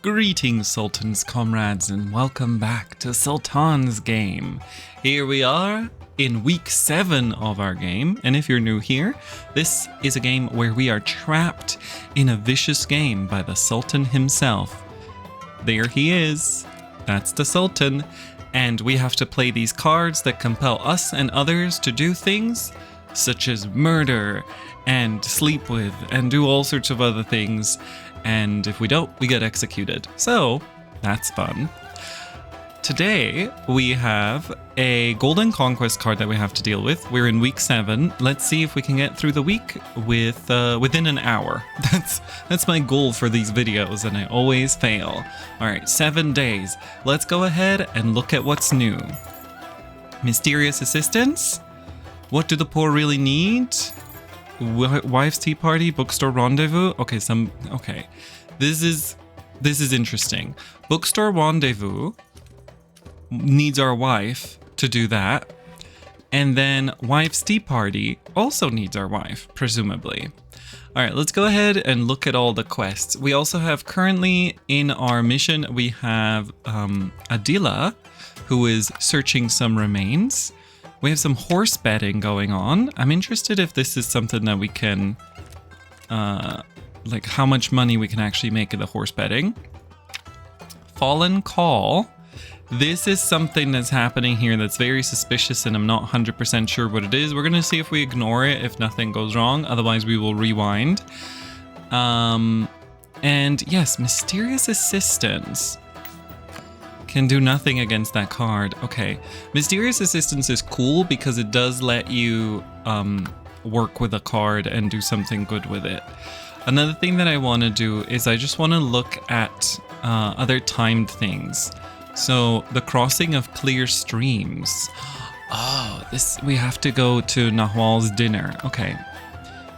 Greetings, Sultan's comrades, and welcome back to Sultan's game. Here we are in week 7 of our game, and if you're new here, this is a game where we are trapped in a vicious game by the Sultan himself. There he is. That's the Sultan, and we have to play these cards that compel us and others to do things such as murder and sleep with and do all sorts of other things. And if we don't, we get executed. So that's fun. Today we have a Golden Conquest card that we have to deal with. We're in week 7. Let's see if we can get through the week with within an hour. That's my goal for these videos, and I always fail. All right, 7 days. Let's go ahead and look at what's new. Mysterious assistance. What do the poor really need? Wife's tea party, bookstore rendezvous. Okay, this is interesting. Bookstore rendezvous needs our wife to do that, and then wife's tea party also needs our wife, presumably. All right, let's go ahead and look at all the quests. We also have currently in our mission, we have Adila, who is searching some remains. We have some horse betting going on. I'm interested if this is something that we can, like how much money we can actually make in the horse betting. Fallen Call. This is something that's happening here that's very suspicious, and I'm not 100% sure what it is. We're going to see if we ignore it, if nothing goes wrong. Otherwise, we will rewind. And yes, Mysterious Assistance. Can do nothing against that card. Okay. Mysterious Assistance is cool because it does let you work with a card and do something good with it. Another thing that I want to do is I just want to look at other timed things. So the crossing of clear streams. Oh, this we have to go to Nahwal's dinner. Okay.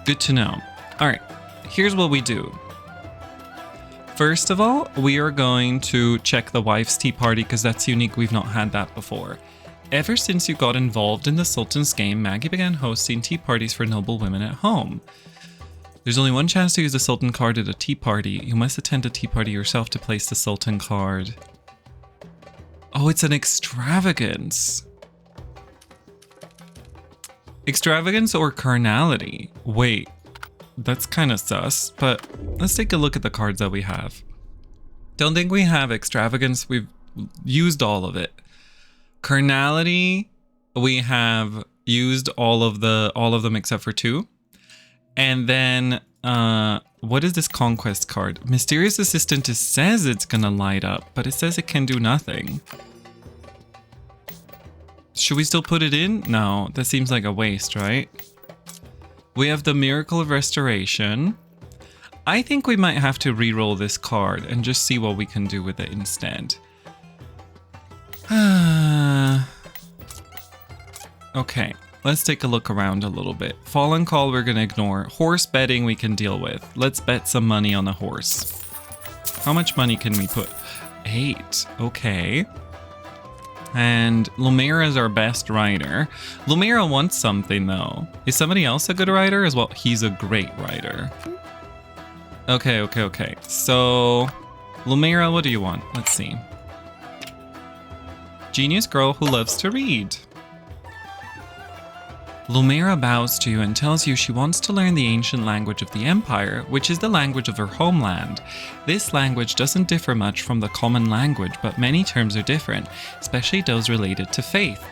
Good to know. All right. Here's what we do. First of all, we are going to check the wife's tea party because that's unique. We've not had that before. Ever since you got involved in the Sultan's game, Maggie began hosting tea parties for noble women at home. There's only one chance to use the Sultan card at a tea party. You must attend a tea party yourself to place the Sultan card. Oh, it's an extravagance. Extravagance or carnality? Wait. That's kind of sus, but let's take a look at the cards that we have. Don't think we have extravagance. We've used all of it. Carnality, we have used all of them except for 2. And then, what is this conquest card? Mysterious Assistant says it's gonna light up, but it says it can do nothing. Should we still put it in? No, that seems like a waste, right? We have the Miracle of Restoration. I think we might have to re-roll this card and just see what we can do with it instead. Okay, let's take a look around a little bit. Fallen Call we're gonna ignore. Horse betting we can deal with. Let's bet some money on the horse. How much money can we put? 8, okay. And Lumera is our best rider. Lumera wants something though. Is somebody else a good rider as well? He's a great rider. Okay. So, Lumera, what do you want? Let's see. Genius girl who loves to read. Lumera bows to you and tells you she wants to learn the ancient language of the Empire, which is the language of her homeland. This language doesn't differ much from the common language, but many terms are different, especially those related to faith.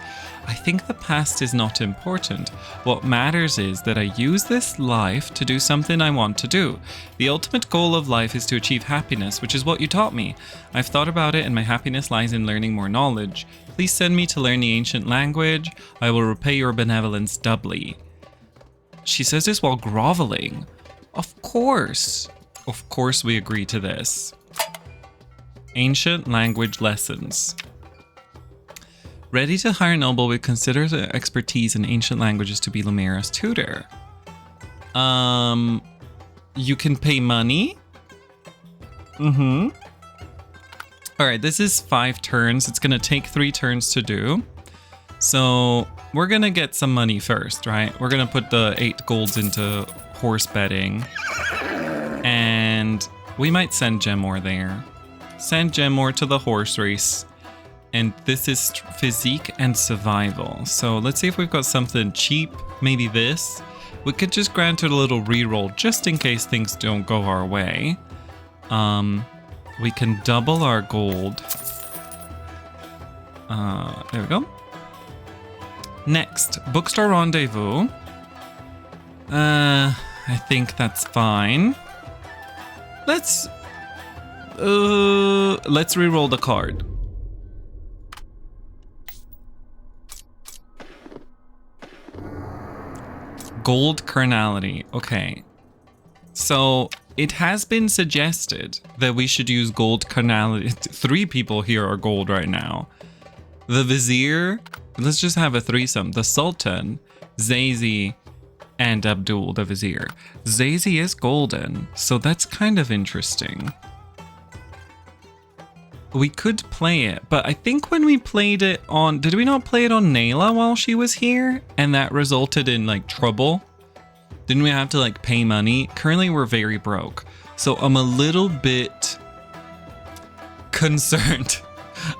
I think the past is not important. What matters is that I use this life to do something I want to do. The ultimate goal of life is to achieve happiness, which is what you taught me. I've thought about it and my happiness lies in learning more knowledge. Please send me to learn the ancient language. I will repay your benevolence doubly. She says this while groveling. Of course we agree to this. Ancient language lessons. Ready to hire noble with considerable expertise in ancient languages to be Lumera's tutor. You can pay money. Alright, this is 5 turns. It's gonna take 3 turns to do. So we're gonna get some money first, right? We're gonna put the 8 golds into horse betting. And we might send Gemor there. Send Gemor to the horse race. And this is physique and survival. So let's see if we've got something cheap. Maybe this. We could just grant it a little reroll just in case things don't go our way. We can double our gold. There we go. Next, bookstore rendezvous. I think that's fine. Let's re-roll the card. Gold carnality. Okay. So it has been suggested that we should use gold carnality. 3 people here are gold right now. The Vizier, let's just have a threesome. The Sultan, Zazie, and Abdul, the Vizier. Zazie is golden, so that's kind of interesting. We could play it, but I think when we played it on... Did we not play it on Nayla while she was here? And that resulted in, like, trouble? Didn't we have to, like, pay money? Currently, we're very broke. So I'm a little bit concerned.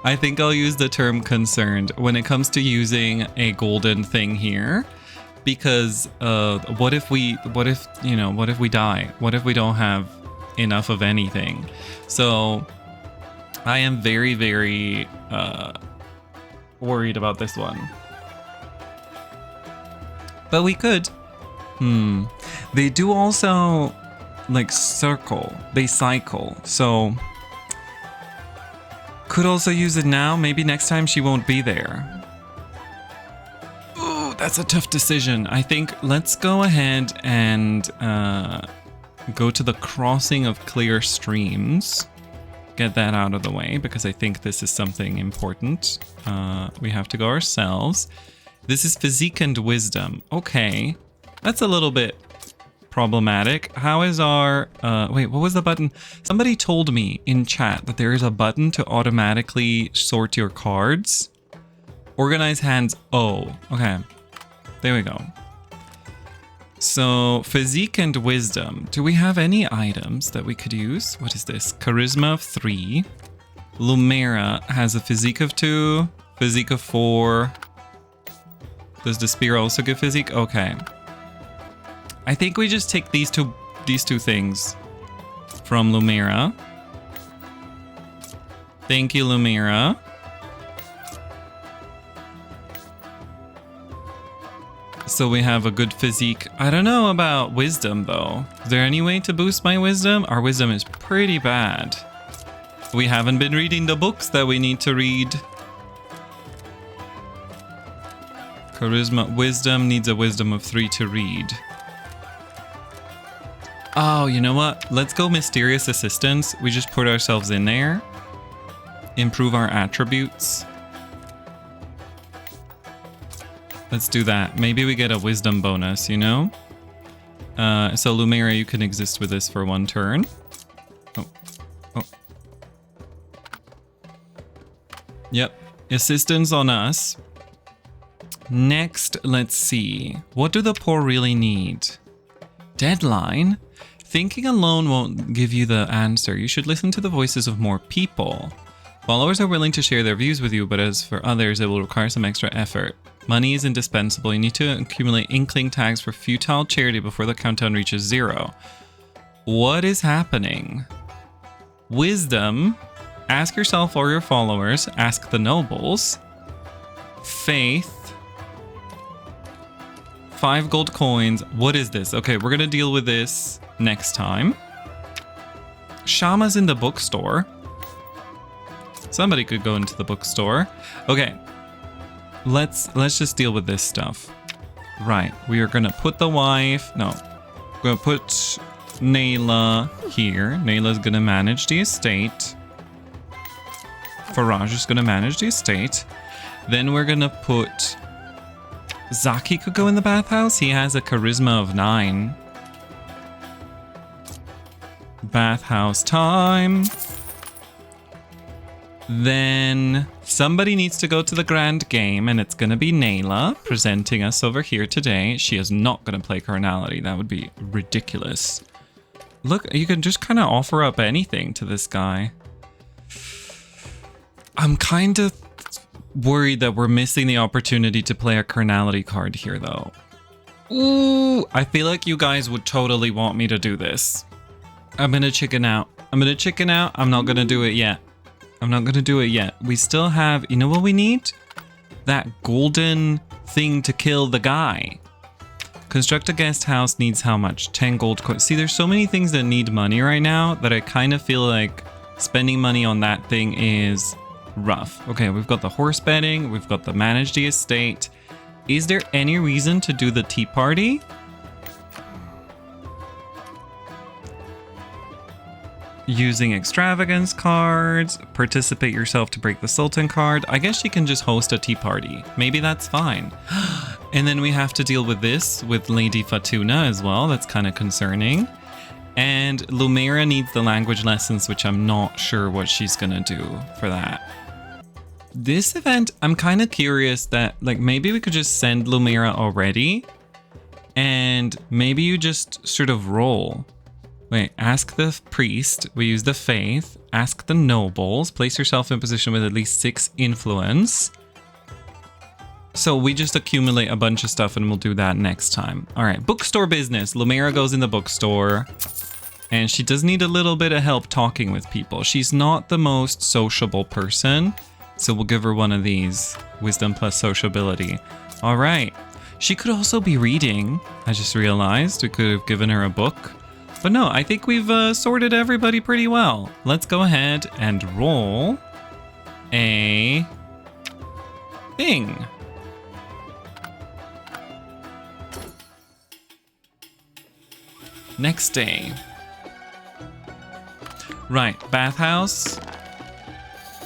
I think I'll use the term concerned when it comes to using a golden thing here. Because what if we die? What if we don't have enough of anything? So I am very, very worried about this one. But we could. They do also like circle. They cycle. So could also use it now. Maybe next time she won't be there. Ooh, that's a tough decision. I think let's go ahead and go to the crossing of clear streams. Get that out of the way because I think this is something important. We have to go ourselves. This is physique and wisdom. Okay. That's a little bit problematic. How is our... wait, what was the button? Somebody told me in chat that there is a button to automatically sort your cards. Organize hands. Oh, okay. There we go. So, physique and wisdom. Do we have any items that we could use? What is this? Charisma of 3. Lumera has a physique of 2. Physique of 4. Does the spear also give physique? Okay. I think we just take these two things from Lumera. Thank you, Lumera. So we have a good physique. I don't know about wisdom though. Is there any way to boost my wisdom? Our wisdom is pretty bad. We haven't been reading the books that we need to read. Charisma, wisdom needs a wisdom of 3 to read. Oh, you know what? Let's go mysterious assistance. We just put ourselves in there. Improve our attributes. Let's do that. Maybe we get a wisdom bonus, you know? So Lumera, you can exist with this for 1 turn. Oh. Yep. Assistance on us. Next, let's see. What do the poor really need? Deadline? Thinking alone won't give you the answer. You should listen to the voices of more people. Followers are willing to share their views with you, but as for others, it will require some extra effort. Money is indispensable. You need to accumulate inkling tags for futile charity before the countdown reaches 0. What is happening? Wisdom. Ask yourself or your followers. Ask the nobles. Faith. 5 gold coins. What is this? Okay, we're gonna deal with this next time. Shama's in the bookstore. Somebody could go into the bookstore. Okay. Let's just deal with this stuff. Right. We are gonna put the wife. No. We're gonna put Nayla here. Nayla's gonna manage the estate. Faraj is gonna manage the estate. Then we're gonna put Zaki could go in the bathhouse. He has a charisma of 9. Bathhouse time. Then somebody needs to go to the grand game, and it's going to be Nayla presenting us over here today. She is not going to play carnality. That would be ridiculous. Look, you can just kind of offer up anything to this guy. I'm kind of worried that we're missing the opportunity to play a carnality card here, though. Ooh, I feel like you guys would totally want me to do this. I'm gonna chicken out. I'm not gonna do it yet. We still have, you know what we need? That golden thing to kill the guy. Construct a guest house needs how much? 10 gold coins. See, there's so many things that need money right now that I kind of feel like spending money on that thing is rough. Okay, we've got the horse betting. We've got the manage the estate. Is there any reason to do the tea party? Using extravagance cards, participate yourself to break the Sultan card. I guess she can just host a tea party. Maybe that's fine. And then we have to deal with this with Lady Fatuna as well. That's kind of concerning. And Lumera needs the language lessons, which I'm not sure what she's gonna do for that. This event, I'm kind of curious that, like, maybe we could just send Lumera already. And maybe you just sort of roll. Wait, ask the priest. We use the faith. Ask the nobles. Place yourself in position with at least 6 influence. So we just accumulate a bunch of stuff and we'll do that next time. All right, bookstore business. Lumera goes in the bookstore. And she does need a little bit of help talking with people. She's not the most sociable person. So we'll give her one of these. Wisdom plus sociability. All right. She could also be reading. I just realized we could have given her a book. But no, I think we've sorted everybody pretty well. Let's go ahead and roll a thing. Next day. Right, bathhouse.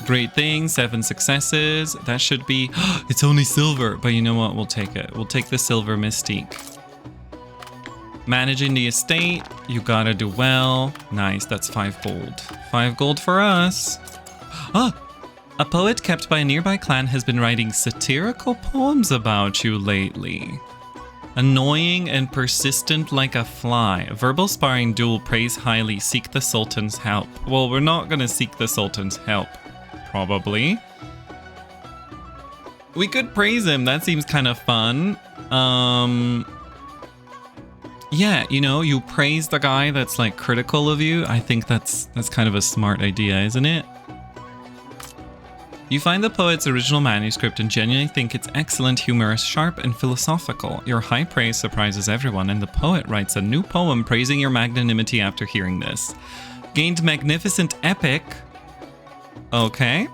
Great thing, 7 successes. That should be, it's only silver, but you know what? We'll take it. We'll take the silver mystique. Managing the estate, you gotta do well. Nice, that's 5 gold. 5 gold for us. Ah, a poet kept by a nearby clan has been writing satirical poems about you lately. Annoying and persistent like a fly. Verbal sparring duel, praise highly, seek the Sultan's help. Well, we're not gonna seek the Sultan's help, probably. We could praise him, that seems kind of fun. Yeah, you know, you praise the guy that's like critical of you. I think that's kind of a smart idea, isn't it? You find the poet's original manuscript and genuinely think it's excellent, humorous, sharp, and philosophical. Your high praise surprises everyone, and the poet writes a new poem praising your magnanimity after hearing this. Gained magnificent epic. Okay.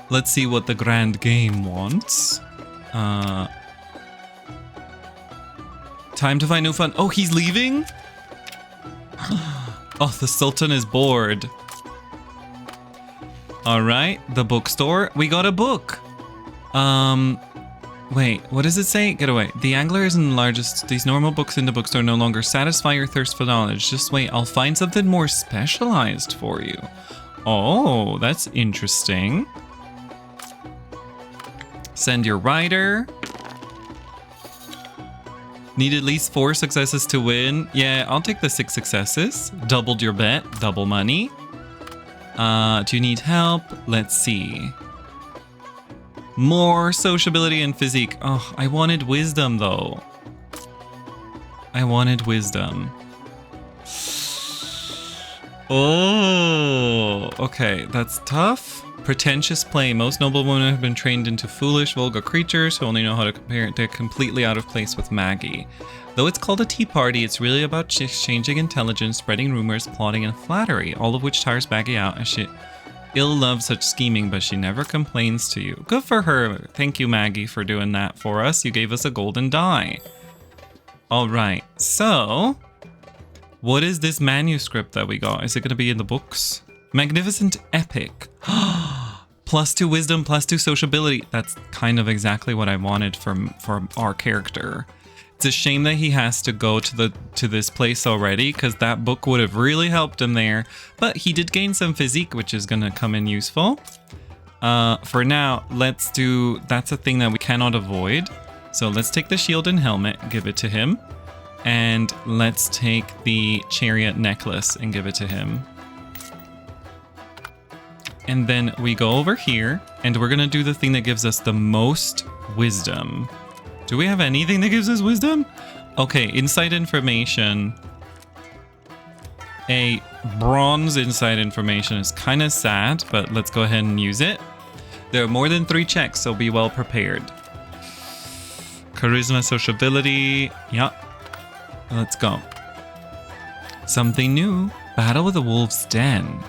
Let's see what the grand game wants. Time to find new fun. Oh, he's leaving? Oh, the Sultan is bored. All right, the bookstore. We got a book. Wait, what does it say? Get away. The angler isn't the largest. These normal books in the bookstore no longer satisfy your thirst for knowledge. Just wait, I'll find something more specialized for you. Oh, that's interesting. Send your rider. Need at least 4 successes to win. Yeah, I'll take the 6 successes. Doubled your bet, double money. Do you need help? Let's see. More sociability and physique. Oh, I wanted wisdom though. I wanted wisdom. Oh, okay, that's tough. Pretentious play. Most noblewomen have been trained into foolish, vulgar creatures who only know how to compare it. They're completely out of place with Maggie. Though it's called a tea party, it's really about exchanging intelligence, spreading rumors, plotting, and flattery, all of which tires Maggie out as she ill loves such scheming, but she never complains to you. Good for her. Thank you, Maggie, for doing that for us. You gave us a golden die. All right, so what is this manuscript that we got? Is it going to be in the books? Magnificent epic. +2 wisdom, +2 sociability. That's kind of exactly what I wanted from our character. It's a shame that he has to go to this place already, because that book would have really helped him there. But he did gain some physique, which is going to come in useful. For now, let's do... That's a thing that we cannot avoid. So let's take the shield and helmet, give it to him. And let's take the chariot necklace and give it to him. And then we go over here and we're going to do the thing that gives us the most wisdom. Do we have anything that gives us wisdom? Okay, insight information. A bronze insight information is kind of sad, but let's go ahead and use it. There are more than 3 checks, so be well prepared. Charisma, sociability. Yeah. Let's go. Something new. Battle with the Wolf's Den.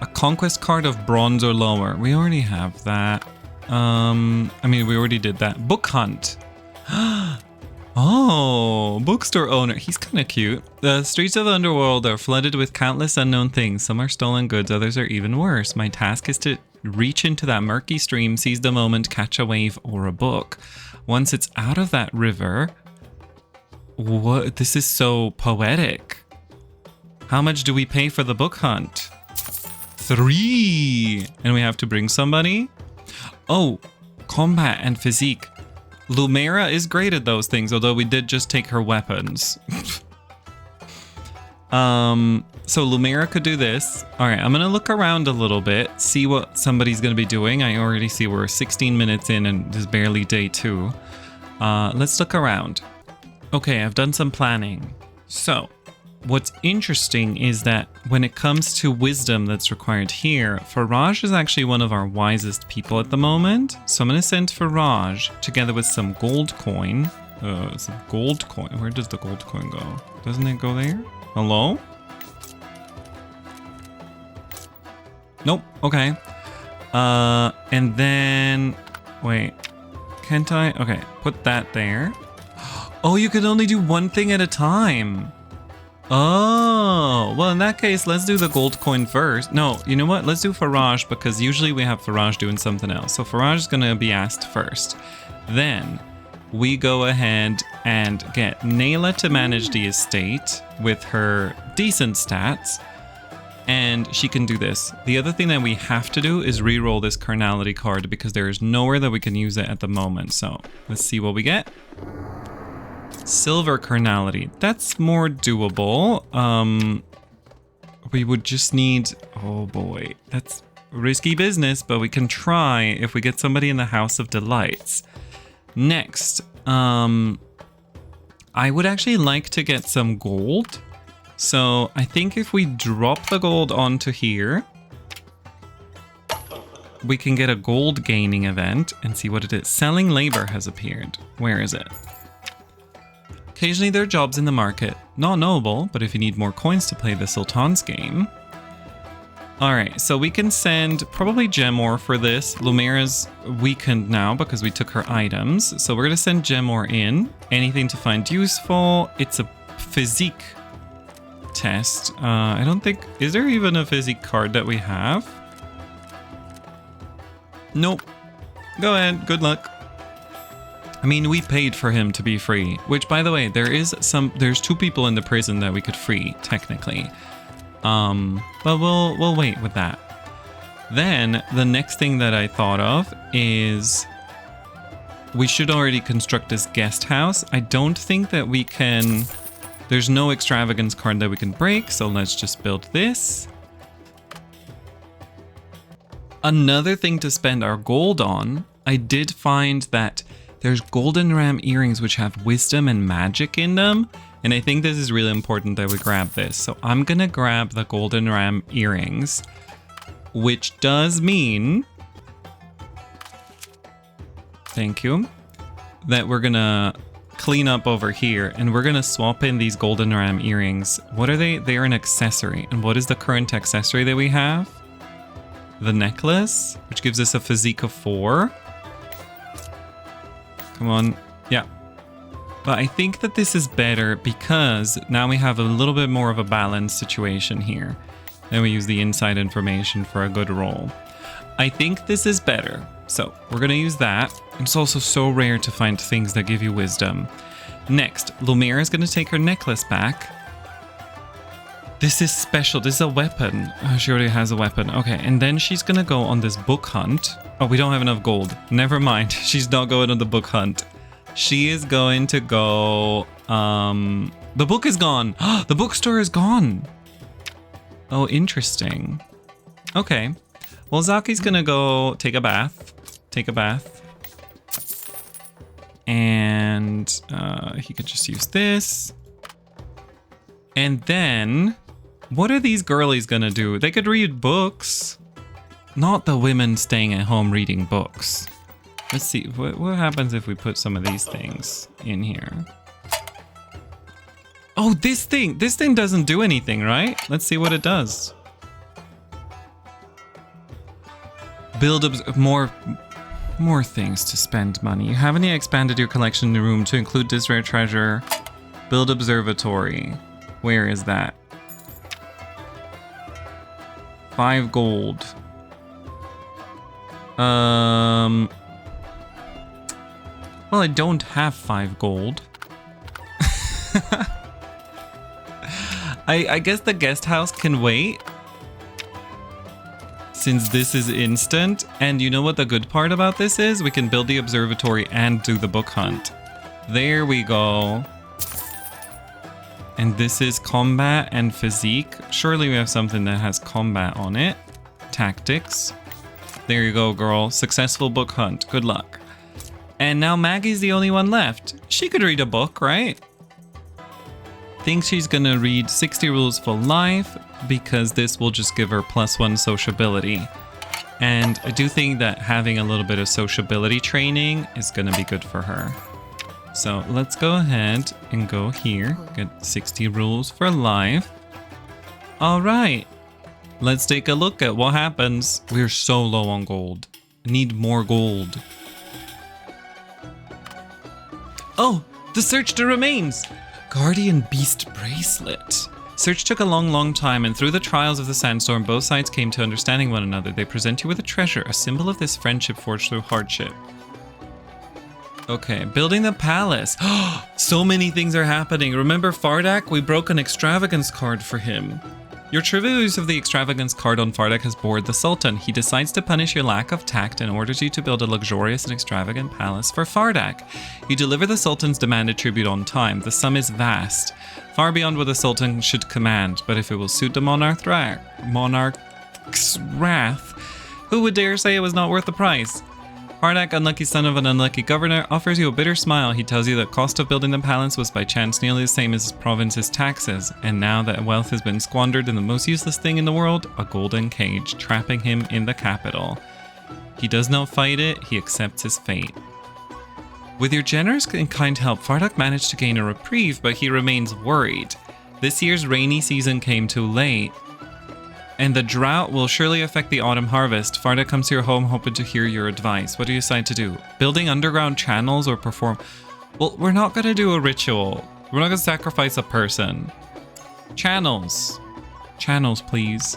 A conquest card of bronze or lower. We already have that. I mean, we already did that. Book hunt. Oh, bookstore owner. He's kind of cute. The streets of the underworld are flooded with countless unknown things. Some are stolen goods, others are even worse. My task is to reach into that murky stream, seize the moment, catch a wave or a book. Once it's out of that river... What? This is so poetic. How much do we pay for the book hunt? 3. And we have to bring somebody? Oh, combat and physique. Lumera is great at those things, although we did just take her weapons. So Lumera could do this. All right, I'm going to look around a little bit, see what somebody's going to be doing. I already see we're 16 minutes in and it's barely day 2. Let's look around. Okay, I've done some planning. So, what's interesting is that when it comes to wisdom that's required here, Faraj is actually one of our wisest people at the moment. So I'm going to send Faraj together with some gold coin. Some gold coin. Where does the gold coin go? Doesn't it go there? Hello? Nope. Okay. And then... Wait. Can't I? Okay. Put that there. Oh, you can only do one thing at a time. Oh, well, in that case, let's do the gold coin first. No, you know what? Let's do Faraj because usually we have Faraj doing something else. So Faraj is going to be asked first. Then we go ahead and get Nayla to manage the estate with her decent stats. And she can do this. The other thing that we have to do is re-roll this carnality card because there is nowhere that we can use it at the moment. So let's see what we get. Silver carnality. That's more doable. We would just need... Oh boy. That's risky business, but we can try if we get somebody in the House of Delights. Next, I would actually like to get some gold. So I think if we drop the gold onto here, we can get a gold gaining event and see what it is. Selling labor has appeared. Where is it? Occasionally there are jobs in the market. Not knowable, but if you need more coins to play the Sultan's game. Alright, so we can send probably Gemor for this. Lumera's weakened now because we took her items. So we're going to send Gemor in. Anything to find useful. It's a physique test. I don't think... Is there even a physique card that we have? Nope. Go ahead. Good luck. I mean, we paid for him to be free, which, by the way, there's 2 people in the prison that we could free, technically. But we'll wait with that. Then, the next thing that I thought of is we should already construct this guest house. I don't think that we can... There's no extravagance card that we can break, so let's just build this. Another thing to spend our gold on, I did find that there's golden ram earrings which have wisdom and magic in them. And I think this is really important that we grab this. So I'm going to grab the golden ram earrings, which does mean, thank you, that we're going to clean up over here and we're going to swap in these golden ram earrings. What are they? They are an accessory. And what is the current accessory that we have? The necklace, which gives us a physique of 4. Come on. Yeah. But I think that this is better because now we have a little bit more of a balanced situation here. Then we use the inside information for a good roll. I think this is better. So we're going to use that. It's also so rare to find things that give you wisdom. Next, Lumera is going to take her necklace back. This is special. This is a weapon. Oh, she already has a weapon. Okay, and then she's going to go on this book hunt. Oh, we don't have enough gold. Never mind. She's not going on the book hunt. She is going to go... The book is gone. The bookstore is gone. Oh, interesting. Okay. Well, Zaki's gonna go take a bath. And he could just use this. And then, what are these girlies gonna do? They could read books. Not the women staying at home reading books. Let's see, what happens if we put some of these things in here? Oh, this thing doesn't do anything, right? Let's see what it does. Build up more things to spend money. You haven't yet expanded your collection in the room to include this rare treasure. Build observatory. Where is that? 5 gold. Well, I don't have 5 gold. I guess the guest house can wait, since this is instant. And you know what the good part about this is? We can build the observatory and do the book hunt. There we go. And this is combat and physique. Surely we have something that has combat on it. Tactics. There you go, girl. Successful book hunt. Good luck. And now Maggie's the only one left. She could read a book, right? Think she's gonna read 60 Rules for Life, because this will just give her +1 sociability. And I do think that having a little bit of sociability training is gonna be good for her. So let's go ahead and go here. Get 60 Rules for Life. All right. Let's take a look at what happens. We're so low on gold. I need more gold. Oh, the search the remains. Guardian Beast Bracelet. Search took a long time, and through the trials of the sandstorm, both sides came to understanding one another. They present you with a treasure, a symbol of this friendship forged through hardship. Okay, building the palace. So many things are happening. Remember Fardak? We broke an extravagance card for him. Your trivial use of the extravagance card on Fardak has bored the Sultan. He decides to punish your lack of tact and orders you to build a luxurious and extravagant palace for Fardak. You deliver the Sultan's demanded tribute on time. The sum is vast, far beyond what the Sultan should command, but if it will suit the monarch's wrath, who would dare say it was not worth the price? Fardak, unlucky son of an unlucky governor, offers you a bitter smile. He tells you the cost of building the palace was by chance nearly the same as his province's taxes, and now that wealth has been squandered in the most useless thing in the world, a golden cage, trapping him in the capital. He does not fight it, he accepts his fate. With your generous and kind help, Fardak managed to gain a reprieve, but he remains worried. This year's rainy season came too late, and the drought will surely affect the autumn harvest. Fardak comes to your home hoping to hear your advice. What do you decide to do? Building underground channels or perform... Well, we're not going to do a ritual. We're not going to sacrifice a person. Channels. Channels, please.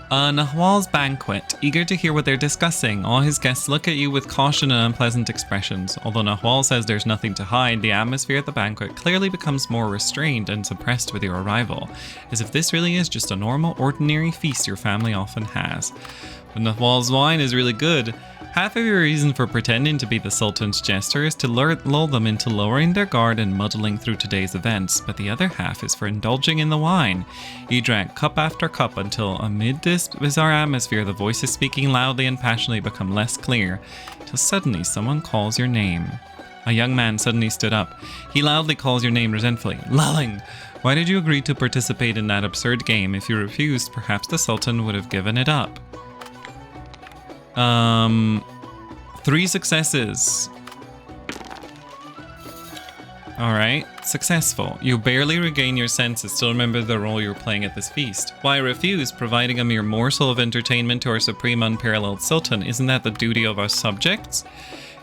Nahwal's banquet. Eager to hear what they're discussing, all his guests look at you with caution and unpleasant expressions. Although Nahwal says there's nothing to hide, the atmosphere at the banquet clearly becomes more restrained and suppressed with your arrival, as if this really is just a normal, ordinary feast your family often has. But Nahwal's wine is really good. Half of your reason for pretending to be the Sultan's jester is to lull them into lowering their guard and muddling through today's events, but the other half is for indulging in the wine. You drank cup after cup until, amid this bizarre atmosphere, the voices speaking loudly and passionately become less clear, till suddenly someone calls your name. A young man suddenly stood up. He loudly calls your name resentfully. Lulling! Why did you agree to participate in that absurd game? If you refused, perhaps the Sultan would have given it up. 3 successes. Alright, successful. You barely regain your senses, still remember the role you were playing at this feast. Why refuse, providing a mere morsel of entertainment to our supreme unparalleled Sultan? Isn't that the duty of our subjects?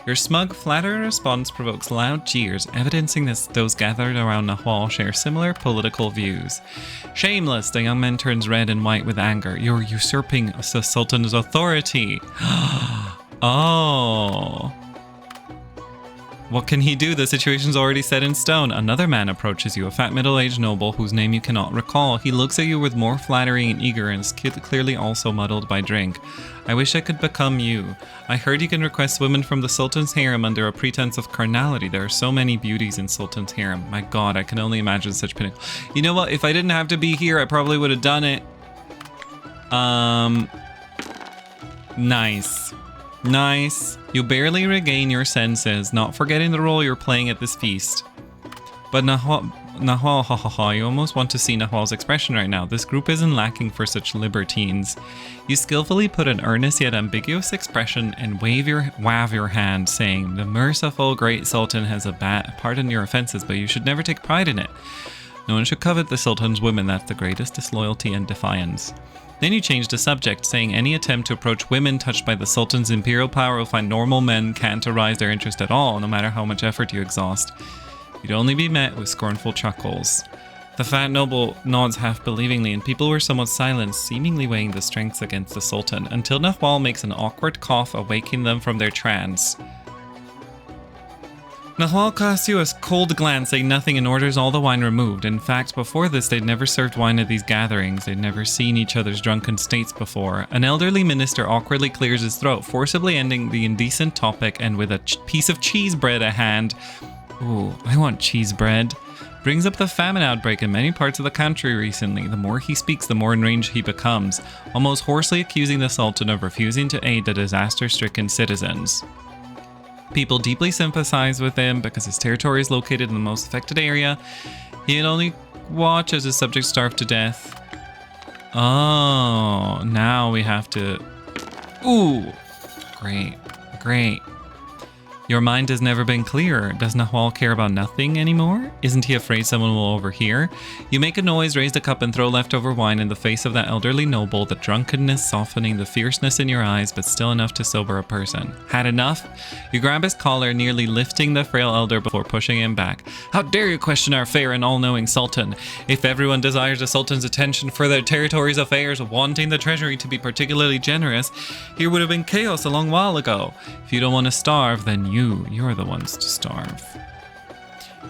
Your smug, flattering response provokes loud jeers, evidencing that those gathered around Nahwal share similar political views. Shameless, the young man turns red and white with anger. You're usurping the Sultan's authority. Oh. What can he do? The situation's already set in stone. Another man approaches you, a fat middle-aged noble whose name you cannot recall. He looks at you with more flattery and eager and is clearly also muddled by drink. I wish I could become you. I heard you can request women from the Sultan's harem under a pretense of carnality. There are so many beauties in Sultan's harem. My god, I can only imagine such pinnacle. You know what? If I didn't have to be here, I probably would have done it. Nice. Nice. You barely regain your senses, not forgetting the role you're playing at this feast. But Nahwal, you almost want to see Nahwal's expression right now. This group isn't lacking for such libertines. You skillfully put an earnest yet ambiguous expression and wave your hand, saying, "The merciful great Sultan has pardoned your offenses, but you should never take pride in it. No one should covet the Sultan's women. That's the greatest disloyalty and defiance." Then you change the subject, saying any attempt to approach women touched by the Sultan's imperial power will find normal men can't arouse their interest at all, no matter how much effort you exhaust. You'd only be met with scornful chuckles. The fat noble nods half believingly, and people were somewhat silent, seemingly weighing the strengths against the Sultan, until Nahwal makes an awkward cough, awaking them from their trance. Nahwal casts you a cold glance, saying nothing, and orders all the wine removed. In fact, before this, they'd never served wine at these gatherings. They'd never seen each other's drunken states before. An elderly minister awkwardly clears his throat, forcibly ending the indecent topic, and with a piece of cheese bread at hand, ooh, I want cheese bread, brings up the famine outbreak in many parts of the country recently. The more he speaks, the more enraged he becomes, almost hoarsely accusing the Sultan of refusing to aid the disaster-stricken citizens. People deeply sympathize with him because his territory is located in the most affected area. He'd only watch as his subjects starve to death. Oh, now we have to... Ooh, great, great. Your mind has never been clearer. Does Nahwal care about nothing anymore? Isn't he afraid someone will overhear? You make a noise, raise the cup, and throw leftover wine in the face of that elderly noble, the drunkenness softening the fierceness in your eyes, but still enough to sober a person. Had enough? You grab his collar, nearly lifting the frail elder before pushing him back. How dare you question our fair and all-knowing Sultan? If everyone desires the Sultan's attention for their territory's affairs, wanting the treasury to be particularly generous, here would have been chaos a long while ago. If you don't want to starve, then you're the ones to starve.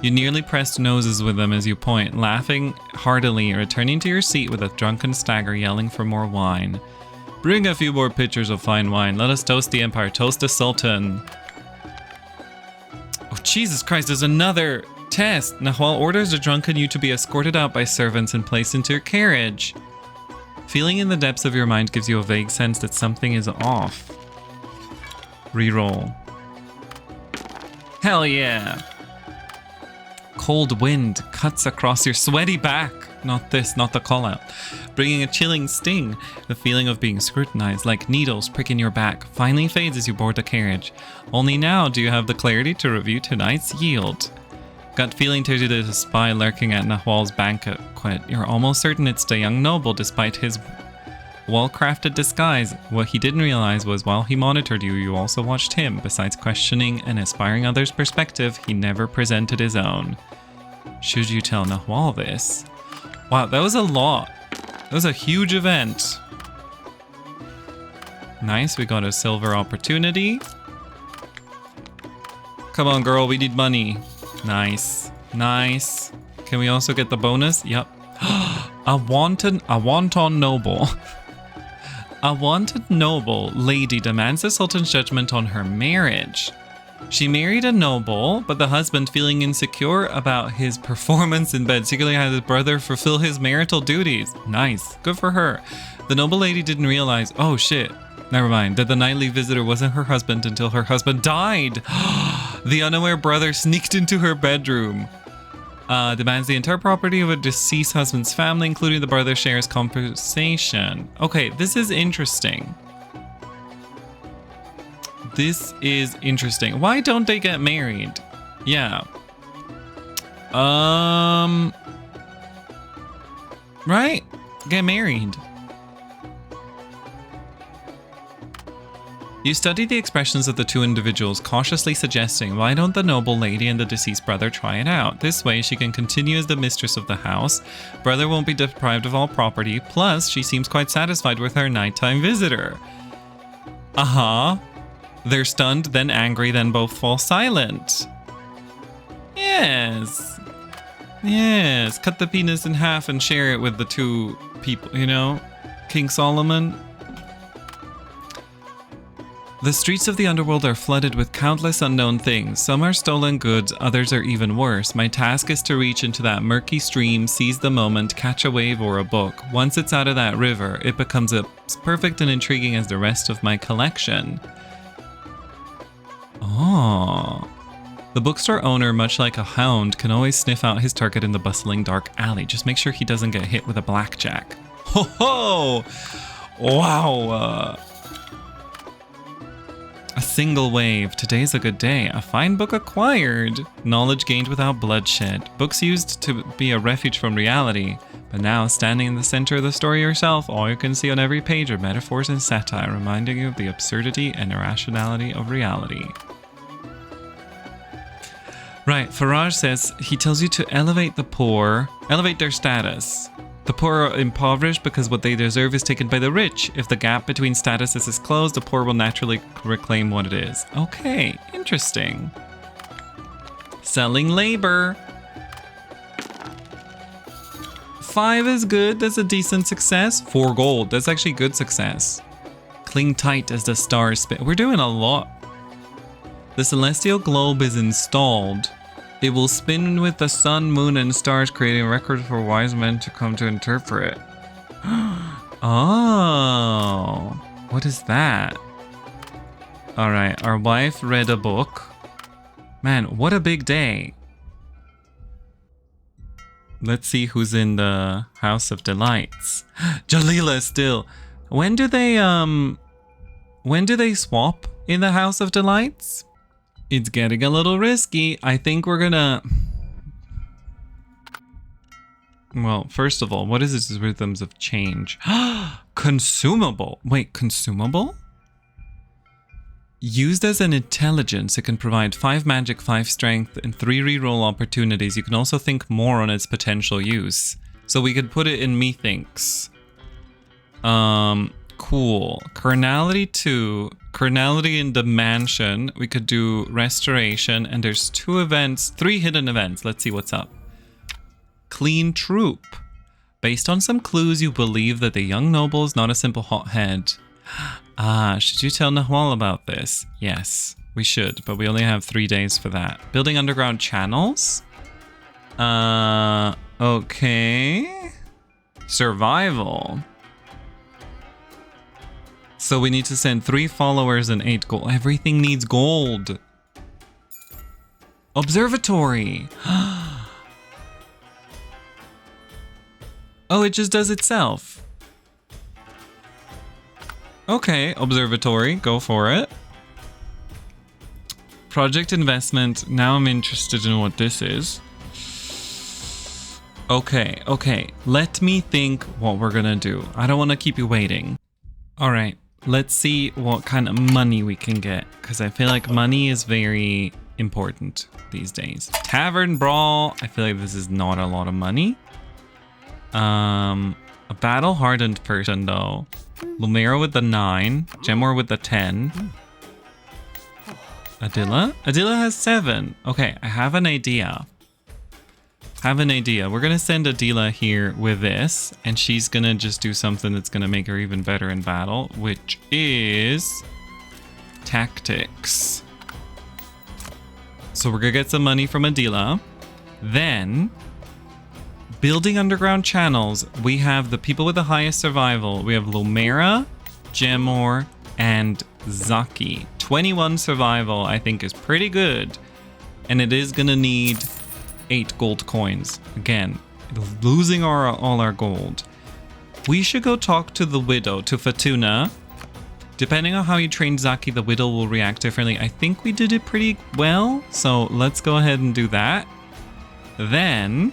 You nearly pressed noses with them as you point, laughing heartily, returning to your seat with a drunken stagger, yelling for more wine. Bring a few more pitchers of fine wine. Let us toast the Empire. Toast the Sultan. Oh, Jesus Christ, there's another test. Nahwal orders the drunken you to be escorted out by servants and placed into your carriage. Feeling in the depths of your mind gives you a vague sense that something is off. Reroll. Hell yeah. Cold wind cuts across your sweaty back. Not the call out. Bringing a chilling sting. The feeling of being scrutinized like needles pricking your back finally fades as you board the carriage. Only now do you have the clarity to review tonight's yield. Gut feeling tells you there's a spy lurking at Nahwal's banquet. You're almost certain it's the young noble despite his well-crafted disguise. What he didn't realize was while he monitored you, you also watched him. Besides questioning and aspiring others' perspective, he never presented his own. Should you tell Nahwal this? Wow, that was a lot. That was a huge event. Nice, we got a silver opportunity. Come on, girl, we need money. Nice, nice. Can we also get the bonus? Yep. A wanton noble. A wanted noble lady demands the Sultan's judgment on her marriage. She married a noble, but the husband, feeling insecure about his performance in bed, secretly had his brother fulfill his marital duties. Nice. Good for her. The noble lady didn't realize, oh shit, never mind, that the nightly visitor wasn't her husband until her husband died. The unaware brother sneaked into her bedroom. Demands the entire property of a deceased husband's family, including the brother's shares compensation. Okay, this is interesting. This is interesting. Why don't they get married? Yeah. Right? Get married. You study the expressions of the two individuals, cautiously suggesting, why don't the noble lady and the deceased brother try it out? This way she can continue as the mistress of the house. Brother won't be deprived of all property, plus she seems quite satisfied with her nighttime visitor. They're stunned, then angry, then both fall silent. Yes. Yes, cut the penis in half and share it with the two people, you know? King Solomon. The streets of the underworld are flooded with countless unknown things. Some are stolen goods, others are even worse. My task is to reach into that murky stream, seize the moment, catch a wave or a book. Once it's out of that river, it becomes as perfect and intriguing as the rest of my collection. Oh. The bookstore owner, much like a hound, can always sniff out his target in the bustling dark alley. Just make sure he doesn't get hit with a blackjack. Ho ho! Wow. A single wave. Today's a good day. A fine book acquired. Knowledge gained without bloodshed. Books used to be a refuge from reality. But now, standing in the center of the story yourself, all you can see on every page are metaphors and satire, reminding you of the absurdity and irrationality of reality. Right, Faraj says he tells you to elevate the poor, elevate their status. The poor are impoverished because what they deserve is taken by the rich. If the gap between statuses is closed, the poor will naturally reclaim what it is. Okay, interesting. Selling labor. 5 is good, that's a decent success. 4 gold, that's actually good success. Cling tight as the stars spin. We're doing a lot. The celestial globe is installed. It will spin with the sun, moon, and stars, creating records for wise men to come to interpret. Oh, what is that? All right, our wife read a book. Man, what a big day. Let's see who's in the House of Delights. Jalila still. When do they swap in the House of Delights? It's getting a little risky. I think we're gonna... Well, first of all, what is this Rhythms of Change? Consumable. Wait, consumable? Used as an intelligence, it can provide 5 magic, 5 strength, and 3 reroll opportunities. You can also think more on its potential use. So we could put it in Methinks. Cool. Carnality 2. Carnality in the mansion. We could do restoration, and there's 2 events, 3 hidden events. Let's see what's up. Clean troop. Based on some clues, you believe that the young noble is not a simple hothead. Should you tell Nahwal about this? Yes, we should, but we only have 3 days for that. Building underground channels? Okay. Survival. So we need to send 3 followers and 8 gold. Everything needs gold. Observatory. Oh, it just does itself. Okay, observatory, go for it. Project investment. Now I'm interested in what this is. Okay. Let me think what we're gonna do. I don't want to keep you waiting. All right. Let's see what kind of money we can get, because I feel like money is very important these days. Tavern brawl. I feel like this is not a lot of money. A battle hardened person though. Lumera with the 9. Gemor with the 10. Adila? Adila has 7. Okay, I have an idea. We're gonna send Adila here with this, and she's gonna just do something that's gonna make her even better in battle, which is tactics. So we're gonna get some money from Adila. Then, building underground channels, we have the people with the highest survival. We have Lumera, Gemor, and Zaki. 21 survival, I think, is pretty good. And it is gonna need 8 gold coins. Again, losing all our gold. We should go talk to the widow, to Fatuna. Depending on how you train Zaki, the widow will react differently. I think we did it pretty well, so let's go ahead and do that. Then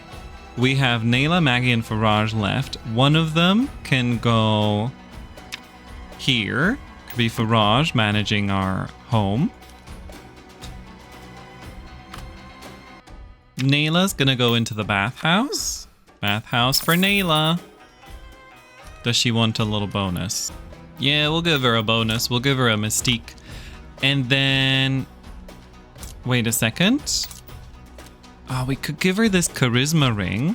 we have Nayla, Maggie, and Faraj left. One of them can go here. Could be Faraj managing our home. Nayla's gonna go into the bathhouse. Bathhouse for Nayla. Does she want a little bonus? Yeah, we'll give her a bonus. We'll give her a mystique. And then... Wait a second. We could give her this charisma ring.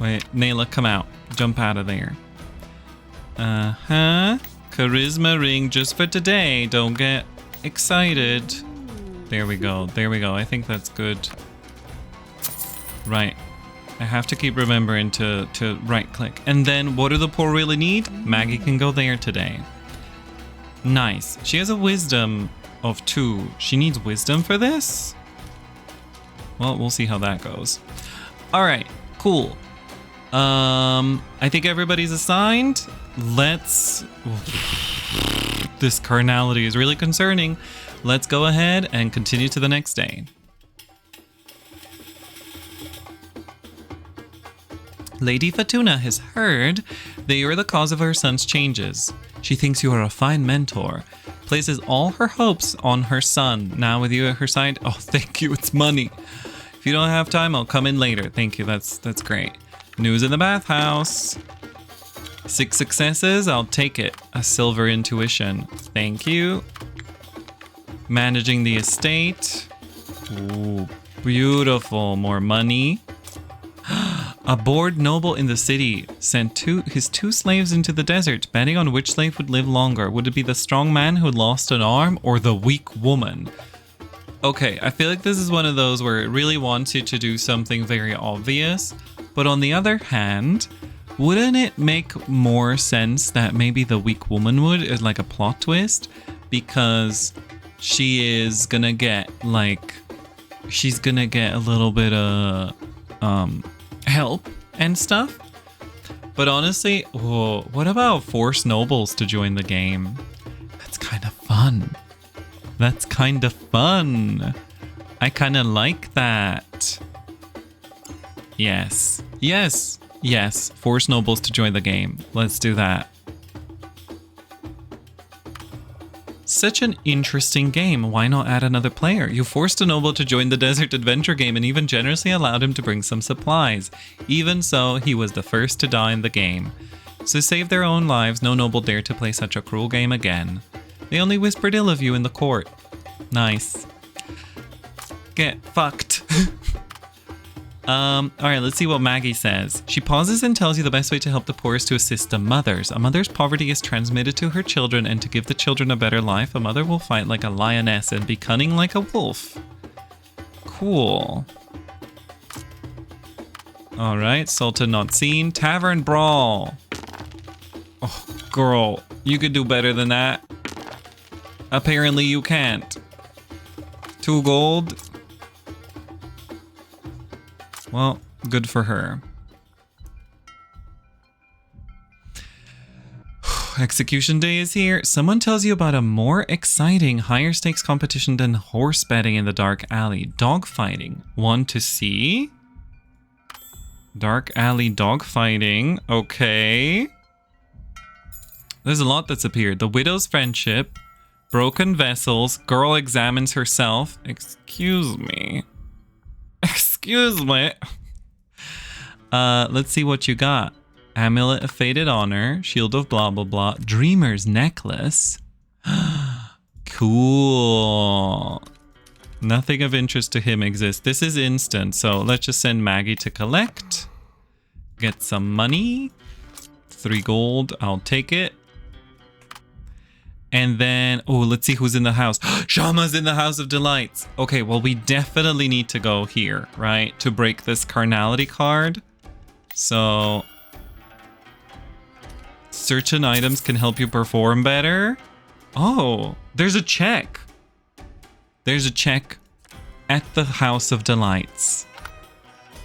Wait, Nayla, come out. Jump out of there. Charisma ring just for today. Don't get excited. There we go. There we go. I think that's good. Right. I have to keep remembering to right click. And then what do the poor really need? Maggie can go there today. Nice. She has a wisdom of 2. She needs wisdom for this? Well, we'll see how that goes. All right, cool. I think everybody's assigned. Let's... This carnality is really concerning. Let's go ahead and continue to the next day. Lady Fatuna has heard that you are the cause of her son's changes. She thinks you are a fine mentor, places all her hopes on her son. Now with you at her side, oh, thank you, it's money. If you don't have time, I'll come in later. Thank you, that's great. News in the bathhouse. 6 successes, I'll take it. A silver intuition. Thank you. Managing the estate. Ooh, beautiful, more money. A bored noble in the city sent his 2 slaves into the desert, betting on which slave would live longer. Would it be the strong man who lost an arm or the weak woman? Okay, I feel like this is one of those where it really wants you to do something very obvious. But on the other hand, wouldn't it make more sense that maybe the weak woman would, as like a plot twist? Because she is gonna get like, she's gonna get a little bit of help and stuff. But honestly, whoa, what about force nobles to join the game? That's kind of fun. That's kind of fun. I kind of like that. Yes. Yes. Yes. Force nobles to join the game. Let's do that. Such an interesting game. Why not add another player? You forced a noble to join the desert adventure game and even generously allowed him to bring some supplies. Even so, he was the first to die in the game. To save their own lives, no noble dared to play such a cruel game again. They only whispered ill of you in the court. Nice. Get fucked. Alright, let's see what Maggie says. She pauses and tells you the best way to help the poor is to assist the mothers. A mother's poverty is transmitted to her children, and to give the children a better life, a mother will fight like a lioness and be cunning like a wolf. Cool. Alright, Sultan not seen. Tavern brawl. Oh, girl, you could do better than that. Apparently you can't. 2 gold. Well, good for her. Execution day is here. Someone tells you about a more exciting, higher stakes competition than horse betting in the dark alley. Dog fighting. Want to see? Dark alley dog fighting. Okay. There's a lot that's appeared. The widow's friendship. Broken vessels. Girl examines herself. Excuse me. Excuse me. Let's see what you got. Amulet of Fated Honor. Shield of blah blah blah. Dreamer's Necklace. Cool. Nothing of interest to him exists. This is instant, so let's just send Maggie to collect. Get some money. 3 gold. I'll take it. And then, oh, let's see who's in the house. Shama's in the House of Delights. Okay, well, we definitely need to go here, right? To break this carnality card. So, certain items can help you perform better. Oh, there's a check. There's a check at the House of Delights.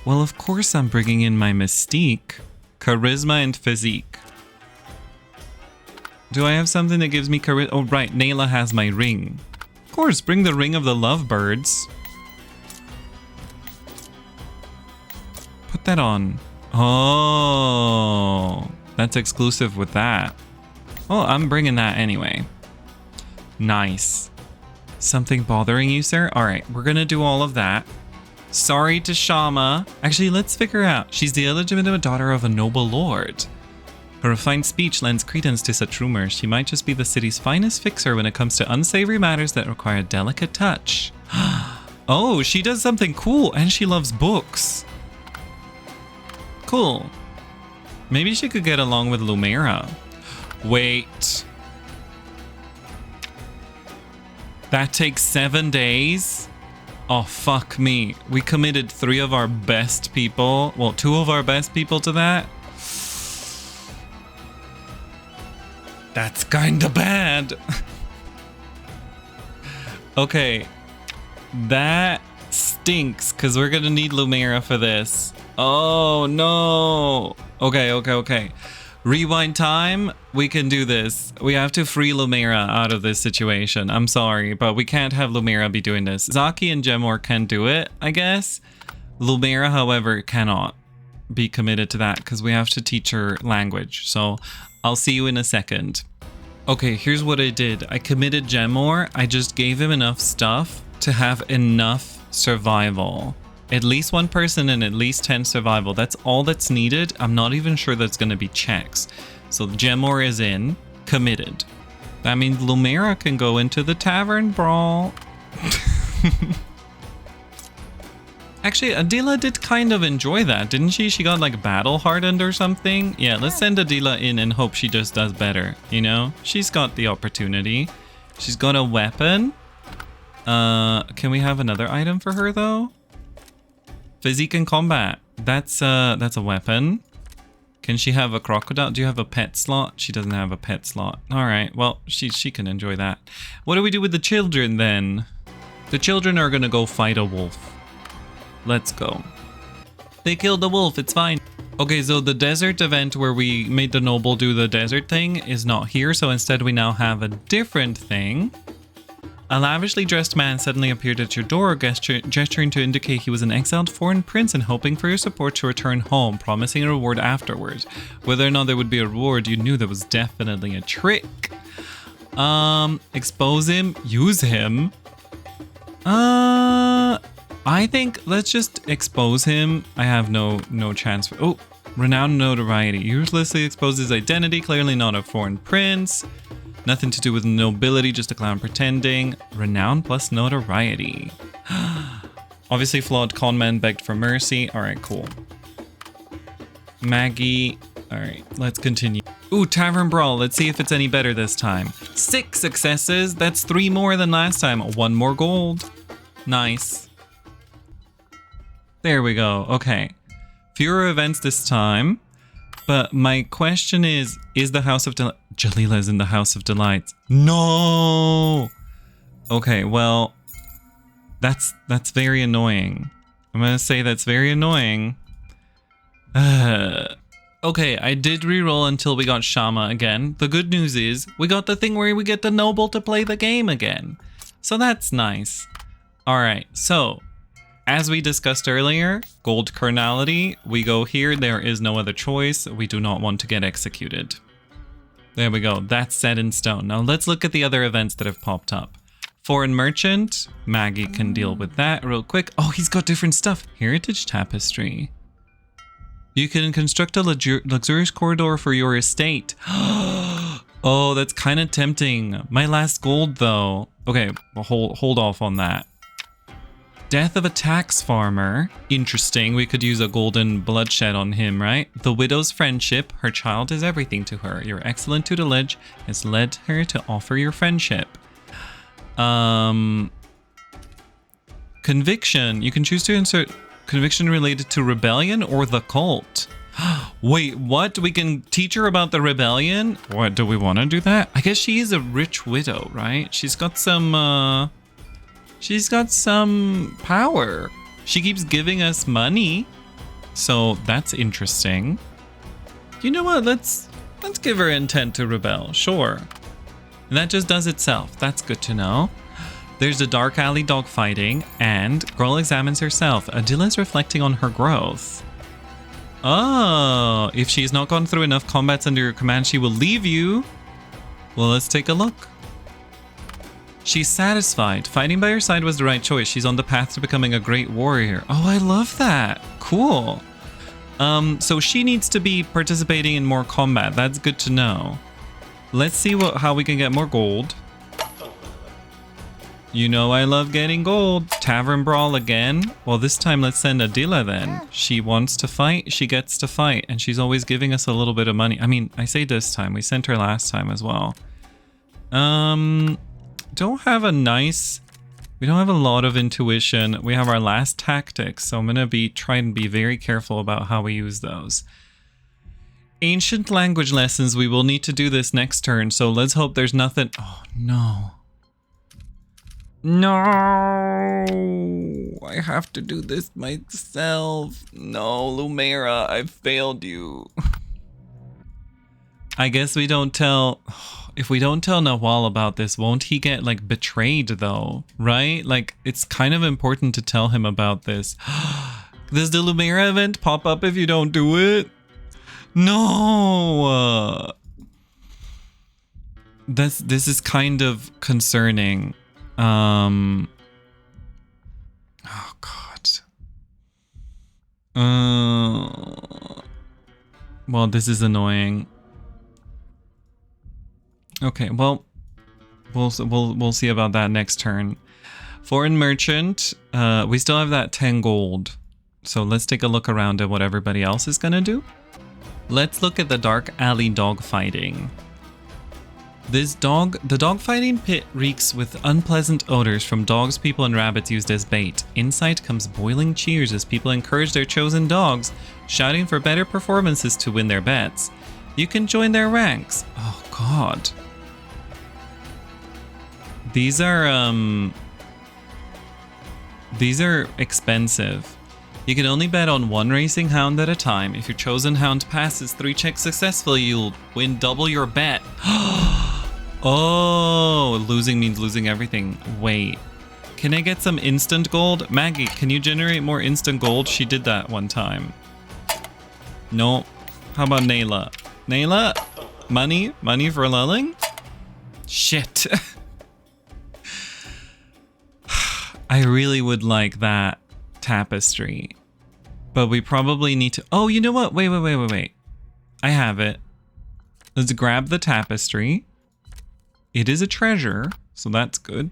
Well, of course I'm bringing in my mystique, charisma, and physique. Do I have something that gives me charisma? Oh, right. Nayla has my ring. Of course, bring the ring of the lovebirds. Put that on. Oh, that's exclusive with that. Oh, I'm bringing that anyway. Nice. Something bothering you, sir? All right, we're going to do all of that. Sorry to Shama. Actually, let's figure out. She's the illegitimate daughter of a noble lord. Her refined speech lends credence to such rumors. She might just be the city's finest fixer when it comes to unsavory matters that require a delicate touch. Oh, she does something cool, and she loves books. Cool. Maybe she could get along with Lumera. Wait. That takes 7 days? Oh, fuck me. We committed 3 of our best people. Well, 2 of our best people to that. That's kinda bad. Okay. That stinks, because we're gonna need Lumera for this. Oh, no. Okay. Rewind time. We can do this. We have to free Lumera out of this situation. I'm sorry, but we can't have Lumera be doing this. Zaki and Gemor can do it, I guess. Lumera, however, cannot be committed to that because we have to teach her language. So I'll see you in a second. Okay, here's what I did. I committed Gemor. I just gave him enough stuff to have enough survival. At least 1 person and at least 10 survival. That's all that's needed. I'm not even sure that's going to be checks. So Gemor is in, committed. That means Lumera can go into the tavern brawl. Actually, Adila did kind of enjoy that, didn't she? She got like battle hardened or something. Yeah, let's send Adila in and hope she just does better. You know, she's got the opportunity. She's got a weapon. Can we have another item for her though? Physique and combat. That's a weapon. Can she have a crocodile? Do you have a pet slot? She doesn't have a pet slot. All right. Well, she can enjoy that. What do we do with the children then? The children are gonna go fight a wolf. Let's go. They killed the wolf. It's fine. Okay, so the desert event where we made the noble do the desert thing is not here. So instead, we now have a different thing. A lavishly dressed man suddenly appeared at your door, gesturing to indicate he was an exiled foreign prince and hoping for your support to return home, promising a reward afterwards. Whether or not there would be a reward, you knew that was definitely a trick. Expose him, use him. I think let's just expose him. I have no chance for. Oh, renowned notoriety. Uselessly exposes identity. Clearly not a foreign prince. Nothing to do with nobility, just a clown pretending. Renown plus notoriety. Obviously flawed conman begged for mercy. Alright, cool. Maggie. Alright, let's continue. Ooh, Tavern Brawl. Let's see if it's any better this time. 6 successes. That's 3 more than last time. 1 more gold. Nice. There we go. Okay. Fewer events this time. But my question is the House of Delight... Jalila's in the House of Delights. No! Okay, well, that's very annoying. I'm gonna say that's very annoying. Okay, I did reroll until we got Shama again. The good news is we got the thing where we get the noble to play the game again. So that's nice. Alright, so... as we discussed earlier, gold carnality, we go here, there is no other choice. We do not want to get executed. There we go, that's set in stone. Now let's look at the other events that have popped up. Foreign merchant, Maggie can deal with that real quick. Oh, he's got different stuff. Heritage tapestry. You can construct a luxurious corridor for your estate. Oh, that's kind of tempting. My last gold though. Okay, well, hold off on that. Death of a tax farmer. Interesting. We could use a golden bloodshed on him, right? The widow's friendship. Her child is everything to her. Your excellent tutelage has led her to offer your friendship. Conviction. You can choose to insert conviction related to rebellion or the cult. Wait, what? We can teach her about the rebellion? What, do we want to do that? I guess she is a rich widow, right? She's got some power. She keeps giving us money. So that's interesting. You know what? Let's give her intent to rebel. Sure. And that just does itself. That's good to know. There's a dark alley dogfighting and girl examines herself. Adila's reflecting on her growth. Oh, if she's not gone through enough combats under your command, she will leave you. Well, let's take a look. She's satisfied. Fighting by her side was the right choice. She's on the path to becoming a great warrior. Oh, I love that. Cool. So she needs to be participating in more combat. That's good to know. Let's see how we can get more gold. You know I love getting gold. Tavern Brawl again. Well, this time let's send Adila then. She wants to fight, she gets to fight, and she's always giving us a little bit of money. I mean, I say this time. We sent her last time as well. don't have a nice... We don't have a lot of intuition. We have our last tactics, so I'm going to try and be very careful about how we use those. Ancient language lessons, we will need to do this next turn, so let's hope there's nothing... Oh, no. No! I have to do this myself. No, Lumera, I've failed you. I guess we don't tell... If we don't tell Nawal about this, won't he get, like, betrayed, though? Right? Like, it's kind of important to tell him about this. Does the Lumera event pop up if you don't do it? No! This is kind of concerning. Oh, God. Well, this is annoying. Okay, well, we'll see about that next turn. Foreign merchant, we still have that 10 gold. So let's take a look around at what everybody else is gonna do. Let's look at the dark alley dogfighting. The dogfighting pit reeks with unpleasant odors from dogs, people, and rabbits used as bait. Inside comes boiling cheers as people encourage their chosen dogs, shouting for better performances to win their bets. You can join their ranks. Oh, God. These are expensive. You can only bet on one racing hound at a time. If your chosen hound passes 3 checks successfully, you'll win double your bet. Oh, losing means losing everything. Wait, can I get some instant gold? Maggie, can you generate more instant gold? She did that one time. No. How about Nayla? Nayla? Money? Money for lulling? Shit. I really would like that tapestry. But we probably need to... Oh, you know what? Wait. I have it. Let's grab the tapestry. It is a treasure, so that's good.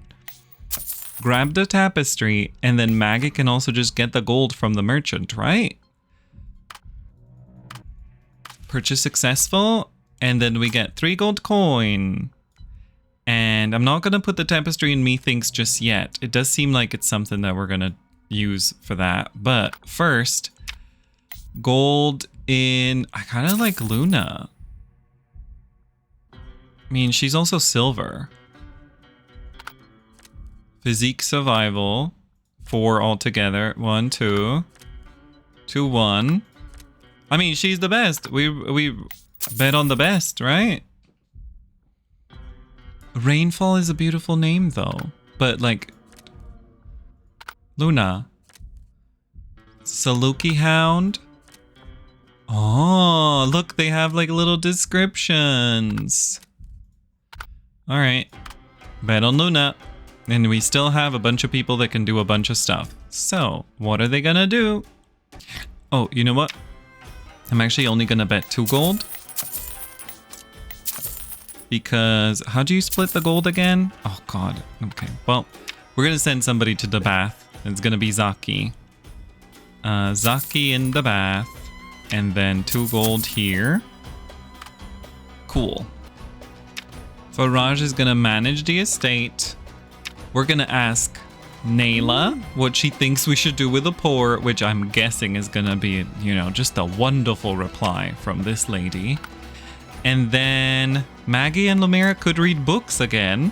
Grab the tapestry, and then Maggie can also just get the gold from the merchant, right? Purchase successful, and then we get 3 gold coin. And I'm not going to put the tapestry in methinks just yet. It does seem like it's something that we're going to use for that. But first, gold in... I kind of like Luna. I mean, she's also silver. Physique survival. 4 altogether. 1, 2. 2, 1. I mean, she's the best. We bet on the best, right? Rainfall is a beautiful name, though. But, like... Luna. Saluki Hound. Oh, look, they have, like, little descriptions. Alright. Bet on Luna. And we still have a bunch of people that can do a bunch of stuff. So, what are they gonna do? Oh, you know what? I'm actually only gonna bet 2 gold. Because, how do you split the gold again? Oh, God. Okay, well, we're going to send somebody to the bath. It's going to be Zaki. Zaki in the bath. And then 2 gold here. Cool. Faraj is going to manage the estate. We're going to ask Nayla what she thinks we should do with the poor, which I'm guessing is going to be, you know, just a wonderful reply from this lady. And then Maggie and Lumera could read books again.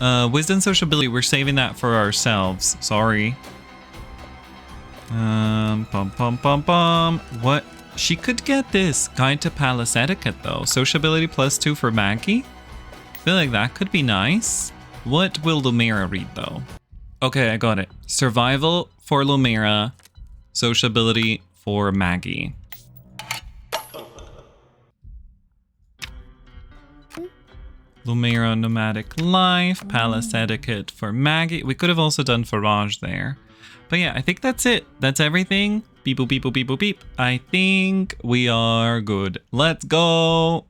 Wisdom sociability, we're saving that for ourselves. Sorry. What? She could get this. Guide to Palace Etiquette, though. Sociability +2 for Maggie. I feel like that could be nice. What will Lumera read, though? Okay, I got it. Survival for Lumera. Sociability for Maggie. Lumera Nomadic Life, Palace Etiquette for Maggie. We could have also done Faraj there. But yeah, I think that's it. That's everything. Beep, boop, beep, boop, beep, boop, beep. I think we are good. Let's go.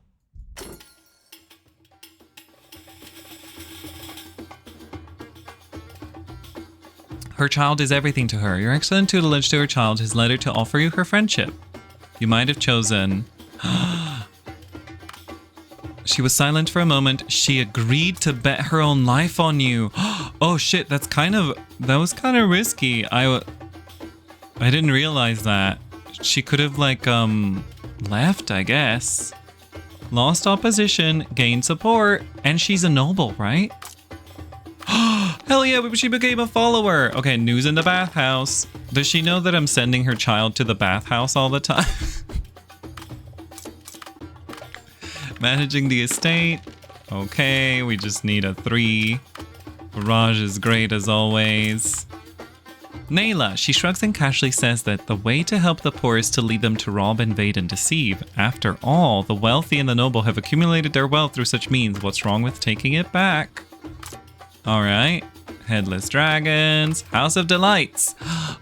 Her child is everything to her. Your excellent tutelage to her child has led her to offer you her friendship. You might have chosen... She was silent for a moment. She agreed to bet her own life on you. Oh shit, that was kind of risky. I didn't realize that. She could have like left, I guess. Lost opposition, gained support, and she's a noble, right? Hell yeah, she became a follower. Okay, news in the bathhouse. Does she know that I'm sending her child to the bathhouse all the time? Managing the estate. Okay, we just need a 3. Raj is great as always. Nayla, she shrugs and casually says that the way to help the poor is to lead them to rob, invade, and deceive. After all, the wealthy and the noble have accumulated their wealth through such means. What's wrong with taking it back? Alright. Headless Dragons. House of Delights.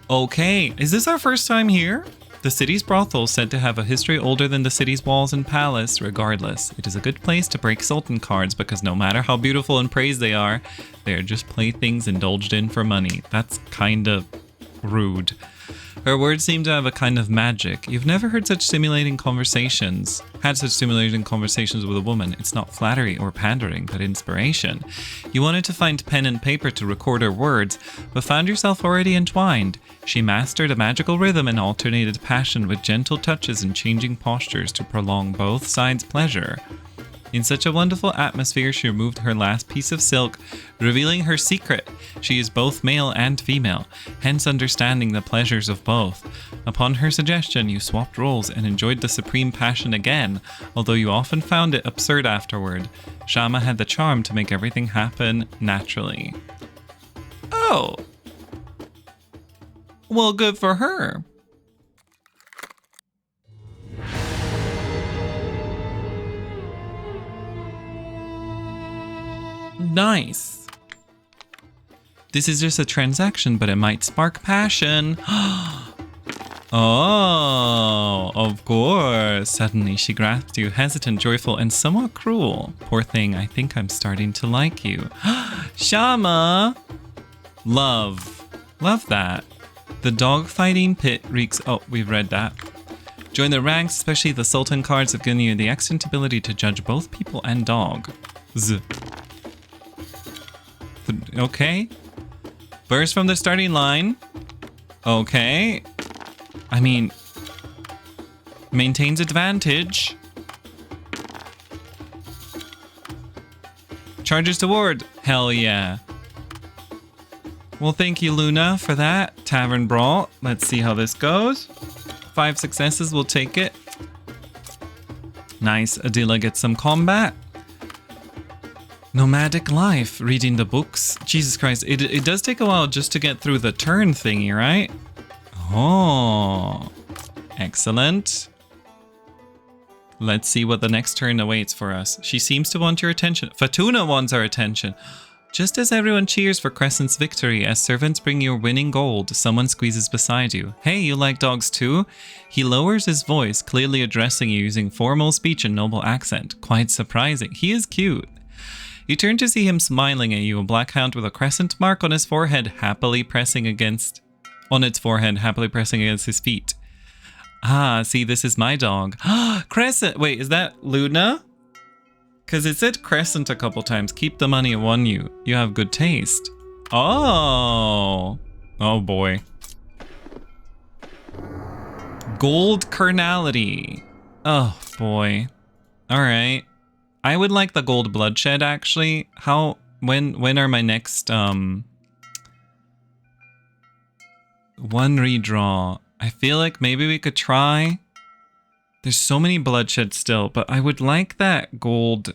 Okay, is this our first time here? The city's brothel is said to have a history older than the city's walls and palace. Regardless, it is a good place to break Sultan cards because no matter how beautiful and praised they are just playthings indulged in for money. That's kind of rude. Her words seem to have a kind of magic. You've never heard such stimulating conversations. Had such stimulating conversations with a woman. It's not flattery or pandering, but inspiration. You wanted to find pen and paper to record her words, but found yourself already entwined. She mastered a magical rhythm and alternated passion with gentle touches and changing postures to prolong both sides' pleasure. In such a wonderful atmosphere, she removed her last piece of silk, revealing her secret. She is both male and female, hence understanding the pleasures of both. Upon her suggestion, you swapped roles and enjoyed the supreme passion again, although you often found it absurd afterward. Shama had the charm to make everything happen naturally. Oh. Well, good for her. Nice. This is just a transaction, but it might spark passion. Oh, of course. Suddenly she grasped you, hesitant, joyful, and somewhat cruel. Poor thing, I think I'm starting to like you. Shama! Love. Love that. The dogfighting pit reeks... Oh, we've read that. Join the ranks, especially the Sultan cards have given you the excellent ability to judge both people and dog. Okay. Burst from the starting line. Okay. I mean, maintains advantage. Charges toward. Hell yeah. Well, thank you, Luna, for that. Tavern Brawl. Let's see how this goes. 5 successes, we'll take it. Nice. Adila gets some combat. Nomadic life, reading the books. Jesus Christ, it does take a while just to get through the turn thingy, right? Oh, excellent. Let's see what the next turn awaits for us. She seems to want your attention. Fatuna wants our attention. Just as everyone cheers for Crescent's victory, as servants bring your winning gold, someone squeezes beside you. Hey, you like dogs too? He lowers his voice, clearly addressing you using formal speech and noble accent. Quite surprising. He is cute. You turn to see him smiling at you, a black hound with a crescent mark on his forehead, happily pressing against his feet. Ah, see, this is my dog. Crescent! Wait, is that Luna? Because it said crescent a couple times. Keep the money on you. You have good taste. Oh. Oh boy. Gold carnality. Oh boy. Alright. I would like the gold bloodshed actually. When are my next one redraw? I feel like maybe we could try. There's so many bloodshed still, but I would like that gold.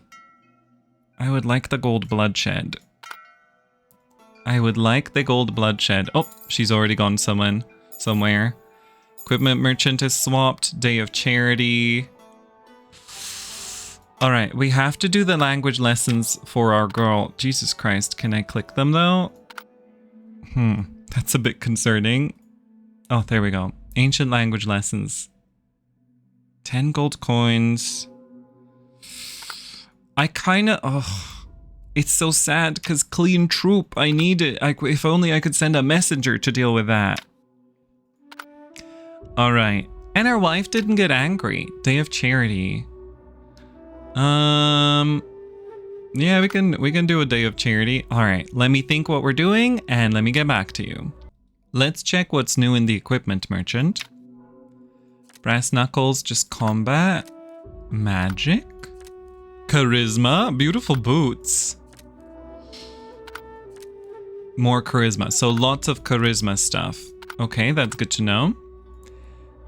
I would like the gold bloodshed. I would like the gold bloodshed. Oh, she's already gone somewhere. Equipment merchant is swapped. Day of charity. Alright, we have to do the language lessons for our girl. Jesus Christ, can I click them though? That's a bit concerning. Oh, there we go. Ancient language lessons. 10 gold coins. I kinda... Oh, it's so sad because clean troop. I need it. If only I could send a messenger to deal with that. Alright. And our wife didn't get angry. Day of charity. Yeah, we can do a day of charity. All right, let me think what we're doing and let me get back to you. Let's check what's new in the equipment merchant. Brass knuckles, just combat. Magic. Charisma, beautiful boots. More charisma, so lots of charisma stuff. Okay, that's good to know.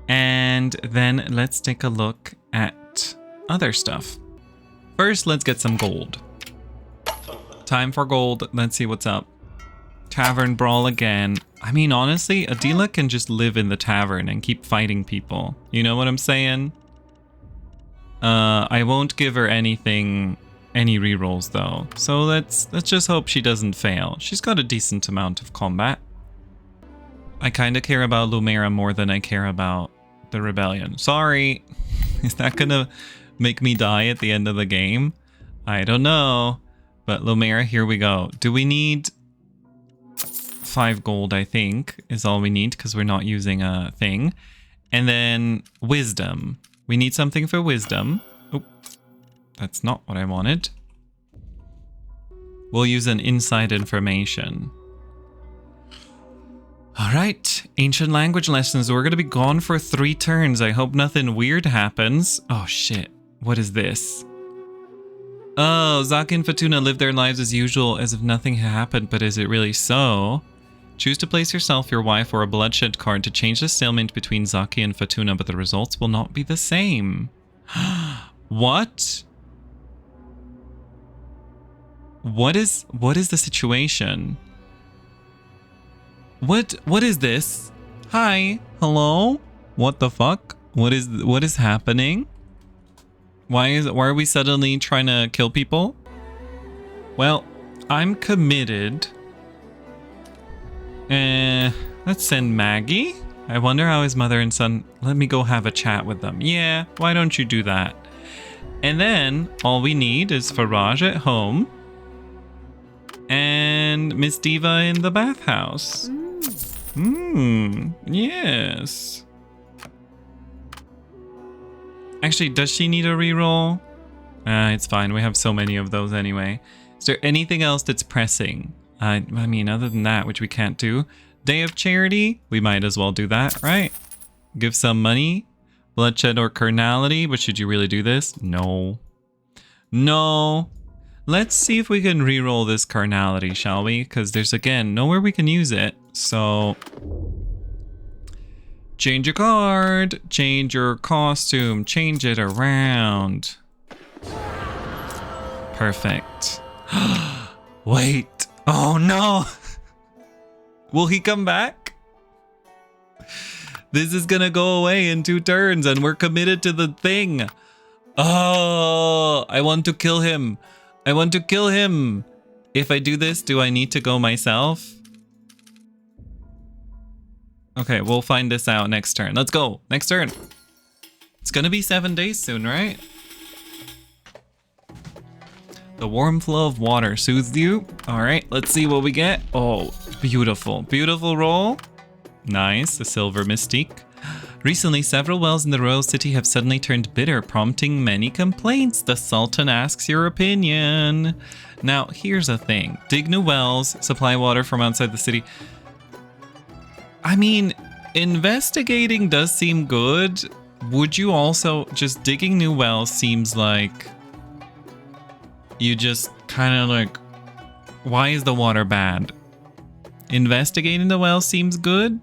And then let's take a look at other stuff. First, let's get some gold. Time for gold. Let's see what's up. Tavern brawl again. I mean, honestly, Adila can just live in the tavern and keep fighting people. You know what I'm saying? I won't give her anything, any rerolls though. So let's just hope she doesn't fail. She's got a decent amount of combat. I kind of care about Lumera more than I care about the rebellion. Sorry. Is that gonna make me die at the end of the game? I don't know. But Lumera, here we go. Do we need 5 gold, I think, is all we need because we're not using a thing. And then wisdom. We need something for wisdom. Oh, that's not what I wanted. We'll use an inside information. All right, ancient language lessons. We're going to be gone for 3 turns. I hope nothing weird happens. Oh, shit. What is this? Oh, Zaki and Fatuna live their lives as usual, as if nothing had happened, but is it really so? Choose to place yourself, your wife, or a bloodshed card to change the stalemate between Zaki and Fatuna, but the results will not be the same. What? What is the situation? What is this? Hi, hello? What the fuck? What is happening? Why are we suddenly trying to kill people? Well, I'm committed. Let's send Maggie. I wonder how his mother and son... Let me go have a chat with them. Yeah, why don't you do that? And then all we need is Faraj at home. And Miss Diva in the bathhouse. Yes. Actually, does she need a reroll? It's fine. We have so many of those anyway. Is there anything else that's pressing? I mean, other than that, which we can't do. Day of charity? We might as well do that, right? Give some money. Bloodshed or carnality? But should you really do this? No. No. Let's see if we can reroll this carnality, shall we? Because there's, again, nowhere we can use it. So... change your card, change your costume, change it around. Perfect. Wait. Oh no. Will he come back? This is gonna go away in 2 turns and we're committed to the thing. Oh, I want to kill him. I want to kill him. If I do this, do I need to go myself? Okay, we'll find this out next turn. Let's go. Next turn. It's gonna be 7 days soon, right? The warm flow of water soothes you. All right, let's see what we get. Oh, beautiful. Beautiful roll. Nice, the silver mystique. Recently, several wells in the royal city have suddenly turned bitter, prompting many complaints. The Sultan asks your opinion. Now, here's the thing. Dig new wells, supply water from outside the city. I mean, investigating does seem good. Would you also, just digging new wells seems like you just kind of like, why is the water bad? Investigating the well seems good.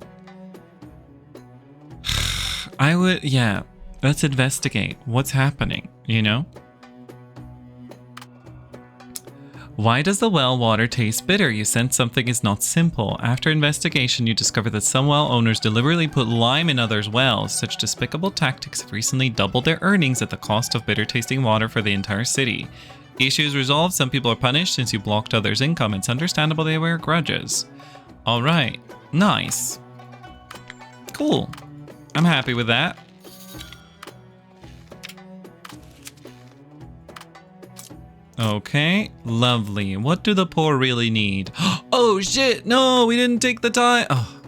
I would, yeah, let's investigate what's happening, you know? Why does the well water taste bitter? You sense something is not simple. After investigation, you discover that some well owners deliberately put lime in others' wells. Such despicable tactics have recently doubled their earnings at the cost of bitter tasting water for the entire city. Issues resolved, some people are punished since you blocked others' income. It's understandable they wear grudges. Alright, nice. Cool. I'm happy with that. Okay, lovely. What do the poor really need? Oh shit, no, we didn't take the time. Oh.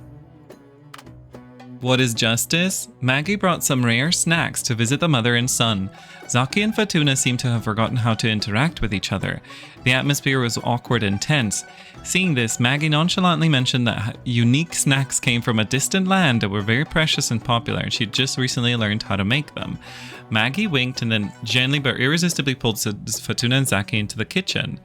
What is justice? Maggie brought some rare snacks to visit the mother and son. Zaki and Fatuna seemed to have forgotten how to interact with each other. The atmosphere was awkward and tense. Seeing this, Maggie nonchalantly mentioned that unique snacks came from a distant land that were very precious and popular, and she'd just recently learned how to make them. Maggie winked and then gently but irresistibly pulled Fatuna and Zaki into the kitchen.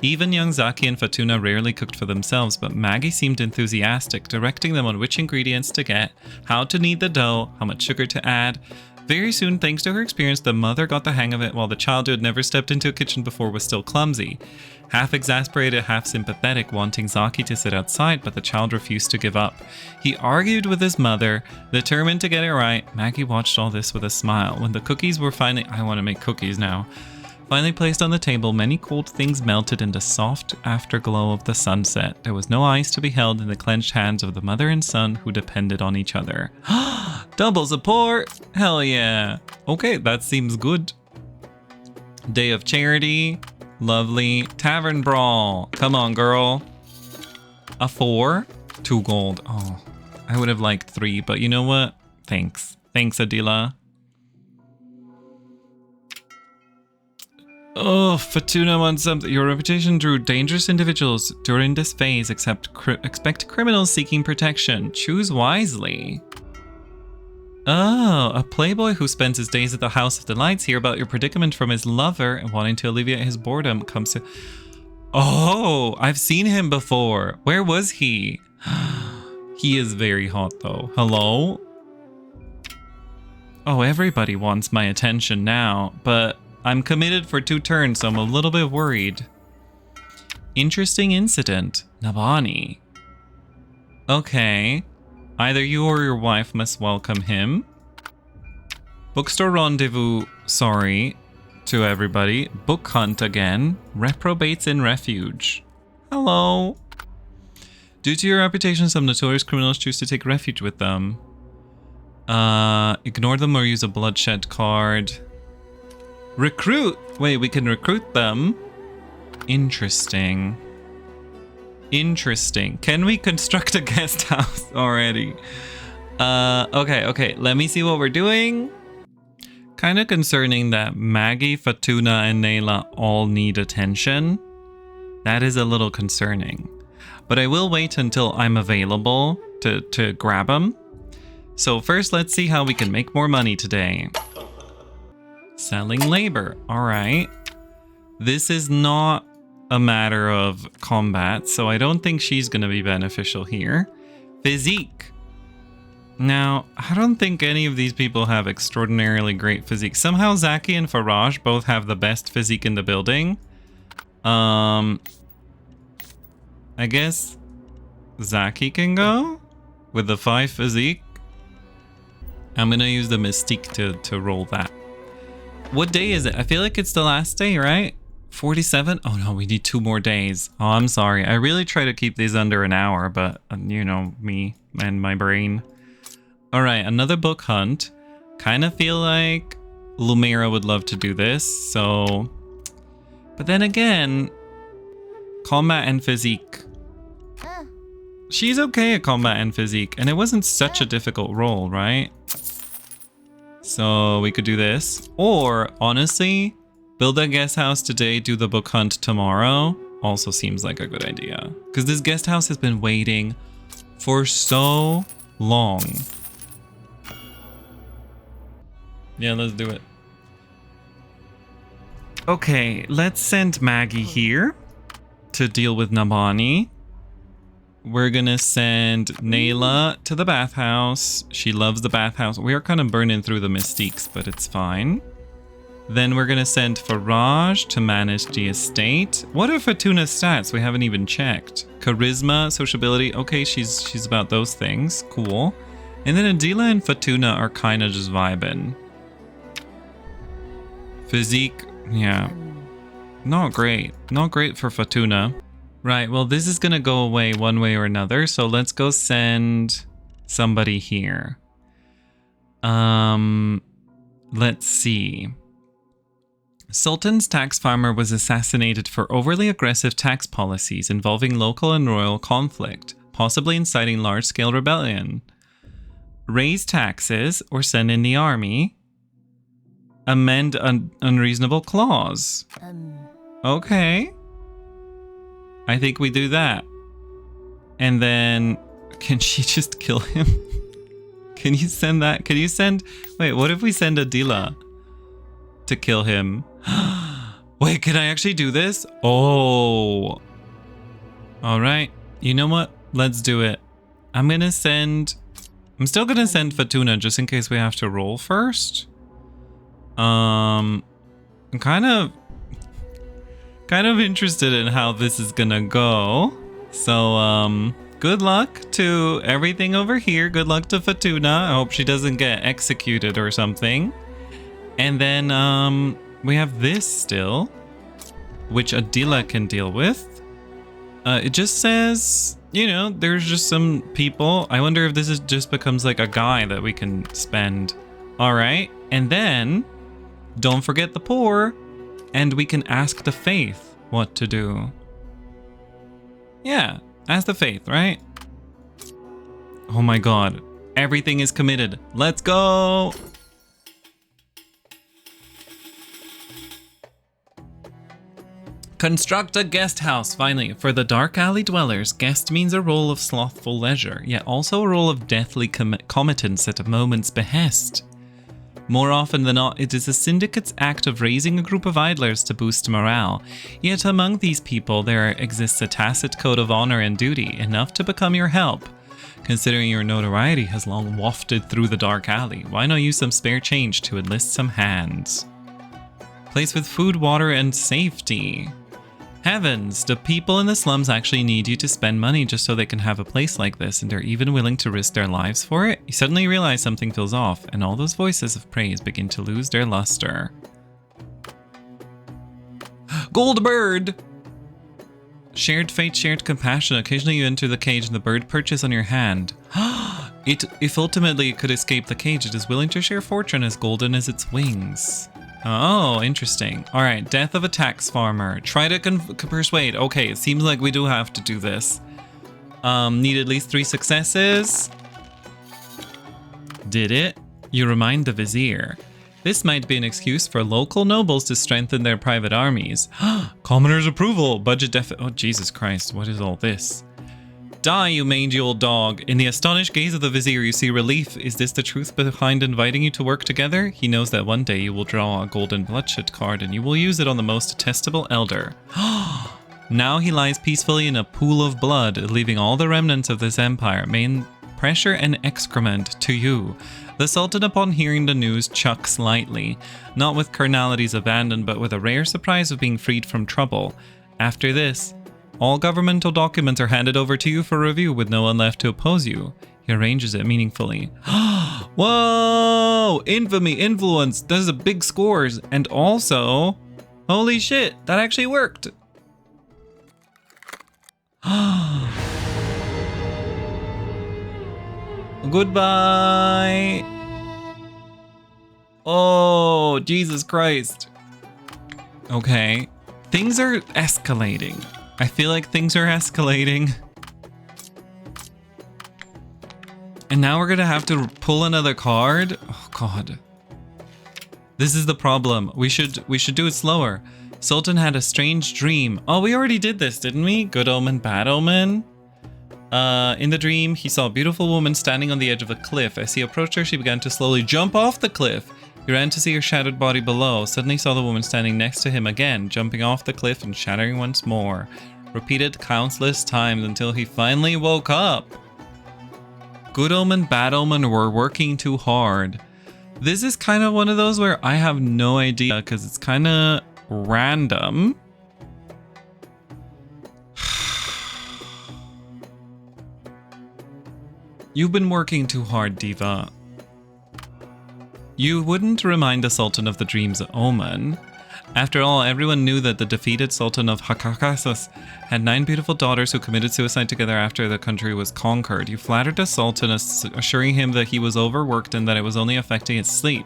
Even young Zaki and Fatuna rarely cooked for themselves, but Maggie seemed enthusiastic, directing them on which ingredients to get, how to knead the dough, how much sugar to add. Very soon, thanks to her experience, the mother got the hang of it, while the child who had never stepped into a kitchen before was still clumsy. Half exasperated, half sympathetic, wanting Zaki to sit outside, but the child refused to give up. He argued with his mother, determined to get it right. Maggie watched all this with a smile. When the cookies were finally... I want to make cookies now. Finally placed on the table, many cold things melted into soft afterglow of the sunset. There was no ice to be held in the clenched hands of the mother and son who depended on each other. Double support! Hell yeah! Okay, that seems good. Day of charity. Lovely. Tavern brawl. Come on, girl. A 4. 2 gold. Oh, I would have liked 3, but you know what? Thanks. Thanks, Adila. Oh, Fatuna wants something. Your reputation drew dangerous individuals during this phase. Expect criminals seeking protection. Choose wisely. Oh, a playboy who spends his days at the House of Delights hear about your predicament from his lover and wanting to alleviate his boredom comes to... Oh, I've seen him before. Where was he? He is very hot though. Hello? Oh, everybody wants my attention now, but... I'm committed for 2 turns, so I'm a little bit worried. Interesting incident. Nabani. Okay. Either you or your wife must welcome him. Bookstore rendezvous. Sorry to everybody. Book hunt again. Reprobates in refuge. Hello. Due to your reputation, some notorious criminals choose to take refuge with them. Ignore them or use a bloodshed card. Recruit! Wait, we can recruit them. Interesting. Interesting. Can we construct a guest house already? Okay. Let me see what we're doing. Kind of concerning that Maggie, Fatuna, and Nayla all need attention. That is a little concerning. But I will wait until I'm available to grab them. So first, let's see how we can make more money today. Selling labor. All right. This is not a matter of combat, so I don't think she's going to be beneficial here. Physique. Now, I don't think any of these people have extraordinarily great physique. Somehow Zaki and Faraj both have the best physique in the building. I guess Zaki can go with the 5 physique. I'm going to use the Mystique to roll that. What day is it? I feel like it's the last day, right? 47? Oh no, we need 2 more days. Oh, I'm sorry. I really try to keep these under an hour, but you know, me and my brain. All right, another book hunt. Kind of feel like Lumira would love to do this, so... But then again, combat and physique. She's okay at combat and physique, and it wasn't such a difficult role, right? So we could do this. Or, honestly, build a guest house today, do the book hunt tomorrow. Also seems like a good idea. Because this guest house has been waiting for so long. Yeah, let's do it. Okay, let's send Maggie here to deal with Nabani. We're gonna send Nayla to the bathhouse. She loves the bathhouse. We are kind of burning through the mystiques, but it's fine. Then we're gonna send Faraj to manage the estate. What are Fatuna's stats? We haven't even checked. Charisma, sociability. Okay, she's about those things. Cool. And then Adila and Fatuna are kind of just vibing. Physique, yeah. Not great. Not great for Fatuna. Right, well, this is going to go away one way or another, so let's go send somebody here. Let's see. Sultan's tax farmer was assassinated for overly aggressive tax policies involving local and royal conflict, possibly inciting large-scale rebellion. raise taxes or send in the army, amend an unreasonable clause. Okay. I think we do that. And then, can she just kill him? Can you send that? Can you send... Wait, what if we send Adila to kill him? Wait, can I actually do this? Oh. Alright. You know what? Let's do it. I'm still gonna send Fatuna just in case we have to roll first. I'm kind of interested in how this is gonna go. So, good luck to everything over here. Good luck to Fatuna. I hope she doesn't get executed or something. And then, we have this still, which Adila can deal with. It just says, you know, there's just some people. I wonder if this just becomes like a guy that we can spend. All right. And then, don't forget the poor. And we can ask the faith what to do. Yeah, ask the faith, right? Oh my god. Everything is committed. Let's go! Construct a guest house, finally. For the dark alley dwellers, guest means a role of slothful leisure, yet also a role of deathly commitance at a moment's behest. More often than not, it is a syndicate's act of raising a group of idlers to boost morale. Yet among these people, there exists a tacit code of honor and duty, enough to become your help. Considering your notoriety has long wafted through the dark alley, why not use some spare change to enlist some hands? Place with food, water, and safety. Heavens, the people in the slums actually need you to spend money just so they can have a place like this, and they're even willing to risk their lives for it? You suddenly realize something feels off, and all those voices of praise begin to lose their luster. Gold bird! Shared fate, shared compassion. Occasionally you enter the cage and the bird perches on your hand. If ultimately it could escape the cage, it is willing to share fortune as golden as its wings. Oh, interesting. All right, death of a tax farmer. Try to persuade. Okay, it seems like we do have to do this. Need at least 3 successes. Did it? You remind the vizier. This might be an excuse for local nobles to strengthen their private armies. Commoner's approval. Budget oh, Jesus Christ, what is all this? Die, you mangy old dog. In the astonished gaze of the vizier, you see relief. Is this the truth behind inviting you to work together? He knows that one day you will draw a golden bloodshed card and you will use it on the most detestable elder. Now he lies peacefully in a pool of blood, leaving all the remnants of this empire, main pressure and excrement, to you. The Sultan, upon hearing the news, chucks lightly, not with carnality's abandon, but with a rare surprise of being freed from trouble. After this, all governmental documents are handed over to you for review with no one left to oppose you. He arranges it meaningfully. Whoa! Infamy, influence, those are big scores. And also, holy shit, that actually worked. Goodbye. Oh, Jesus Christ. Okay, things are escalating. I feel like things are escalating. And now we're gonna have to pull another card. Oh god. This is the problem. We should do it slower. Sultan had a strange dream. Oh, we already did this, didn't we? Good omen, bad omen. In the dream, he saw a beautiful woman standing on the edge of a cliff. As he approached her, she began to slowly jump off the cliff. He ran to see her shattered body below. Suddenly saw the woman standing next to him again, jumping off the cliff and shattering once more. Repeated countless times until he finally woke up. Good omen, bad omen, we're working too hard. This is kind of one of those where I have no idea because it's kind of random. You've been working too hard, Diva. You wouldn't remind the Sultan of the dream's omen. After all, everyone knew that the defeated Sultan of Hakakasus had 9 beautiful daughters who committed suicide together after the country was conquered. You flattered the Sultan, assuring him that he was overworked and that it was only affecting his sleep.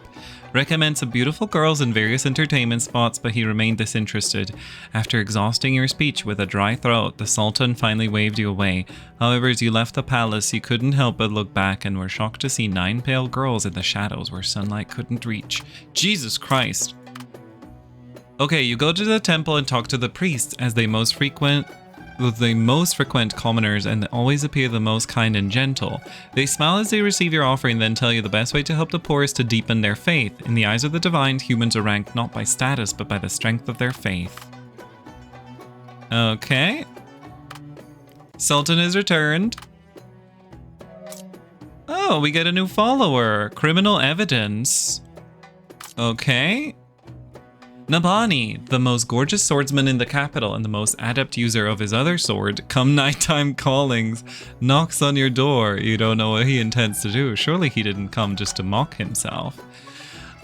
Recommend some beautiful girls in various entertainment spots, but he remained disinterested. After exhausting your speech with a dry throat, the Sultan finally waved you away. However, as you left the palace, you couldn't help but look back and were shocked to see 9 pale girls in the shadows where sunlight couldn't reach. Jesus Christ. Okay, you go to the temple and talk to the priests, as they most frequent commoners and always appear the most kind and gentle. They smile as they receive your offering, then tell you the best way to help the poor is to deepen their faith. In the eyes of the divine, humans are ranked not by status, but by the strength of their faith. Okay. Sultan is returned. Oh, we get a new follower. Criminal evidence. Okay. Nabani, the most gorgeous swordsman in the capital and the most adept user of his other sword, come nighttime callings, knocks on your door. You don't know what he intends to do. Surely he didn't come just to mock himself.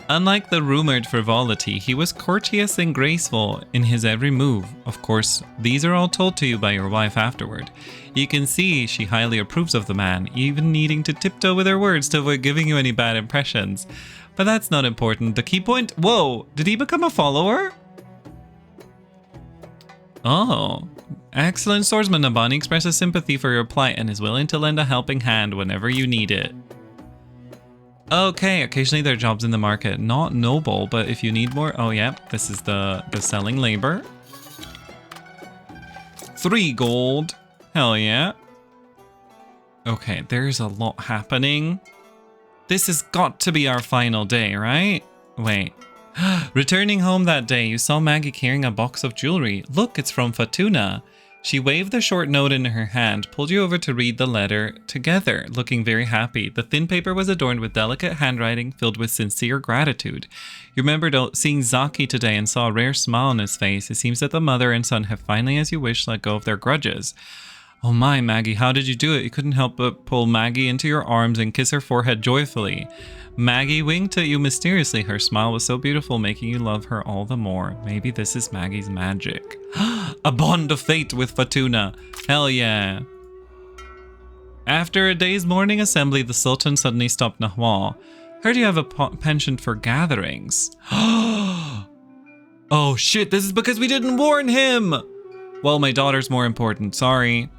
Unlike the rumored frivolity, he was courteous and graceful in his every move. Of course, these are all told to you by your wife afterward. You can see she highly approves of the man, even needing to tiptoe with her words to avoid giving you any bad impressions. But that's not important. The key point... Whoa! Did he become a follower? Oh. Excellent swordsman, Nabani expresses sympathy for your plight and is willing to lend a helping hand whenever you need it. Okay, occasionally there are jobs in the market. Not noble, but if you need more... Oh, yeah. This is the selling labor. 3 gold. Hell yeah. Okay, there's a lot happening. This has got to be our final day, right? Wait. Returning home that day, you saw Maggie carrying a box of jewelry. Look, it's from Fatuna. She waved the short note in her hand, pulled you over to read the letter together, looking very happy. The thin paper was adorned with delicate handwriting filled with sincere gratitude. You remembered seeing Zaki today and saw a rare smile on his face. It seems that the mother and son have finally, as you wish, let go of their grudges. Oh my, Maggie, how did you do it? You couldn't help but pull Maggie into your arms and kiss her forehead joyfully. Maggie winked at you mysteriously. Her smile was so beautiful, making you love her all the more. Maybe this is Maggie's magic. A bond of fate with Fatuna. Hell yeah. After a day's morning assembly, the Sultan suddenly stopped Nahwal. Heard you have a penchant for gatherings. Oh shit, this is because we didn't warn him! Well, my daughter's more important, sorry.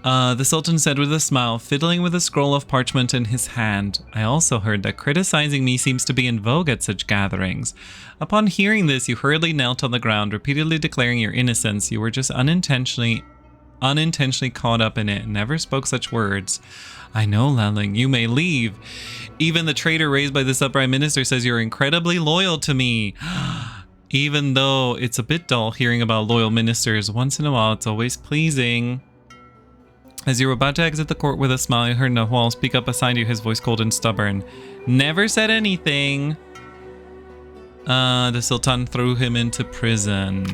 The Sultan said with a smile, fiddling with a scroll of parchment in his hand. I also heard that criticizing me seems to be in vogue at such gatherings. Upon hearing this, you hurriedly knelt on the ground, repeatedly declaring your innocence. You were just unintentionally caught up in it, never spoke such words. I know, Laling, you may leave. Even the traitor raised by this upright minister says you're incredibly loyal to me. Even though it's a bit dull hearing about loyal ministers, once in a while it's always pleasing. As you were about to exit the court with a smile, you heard Nahwal speak up beside you, his voice cold and stubborn. Never said anything. The Sultan threw him into prison.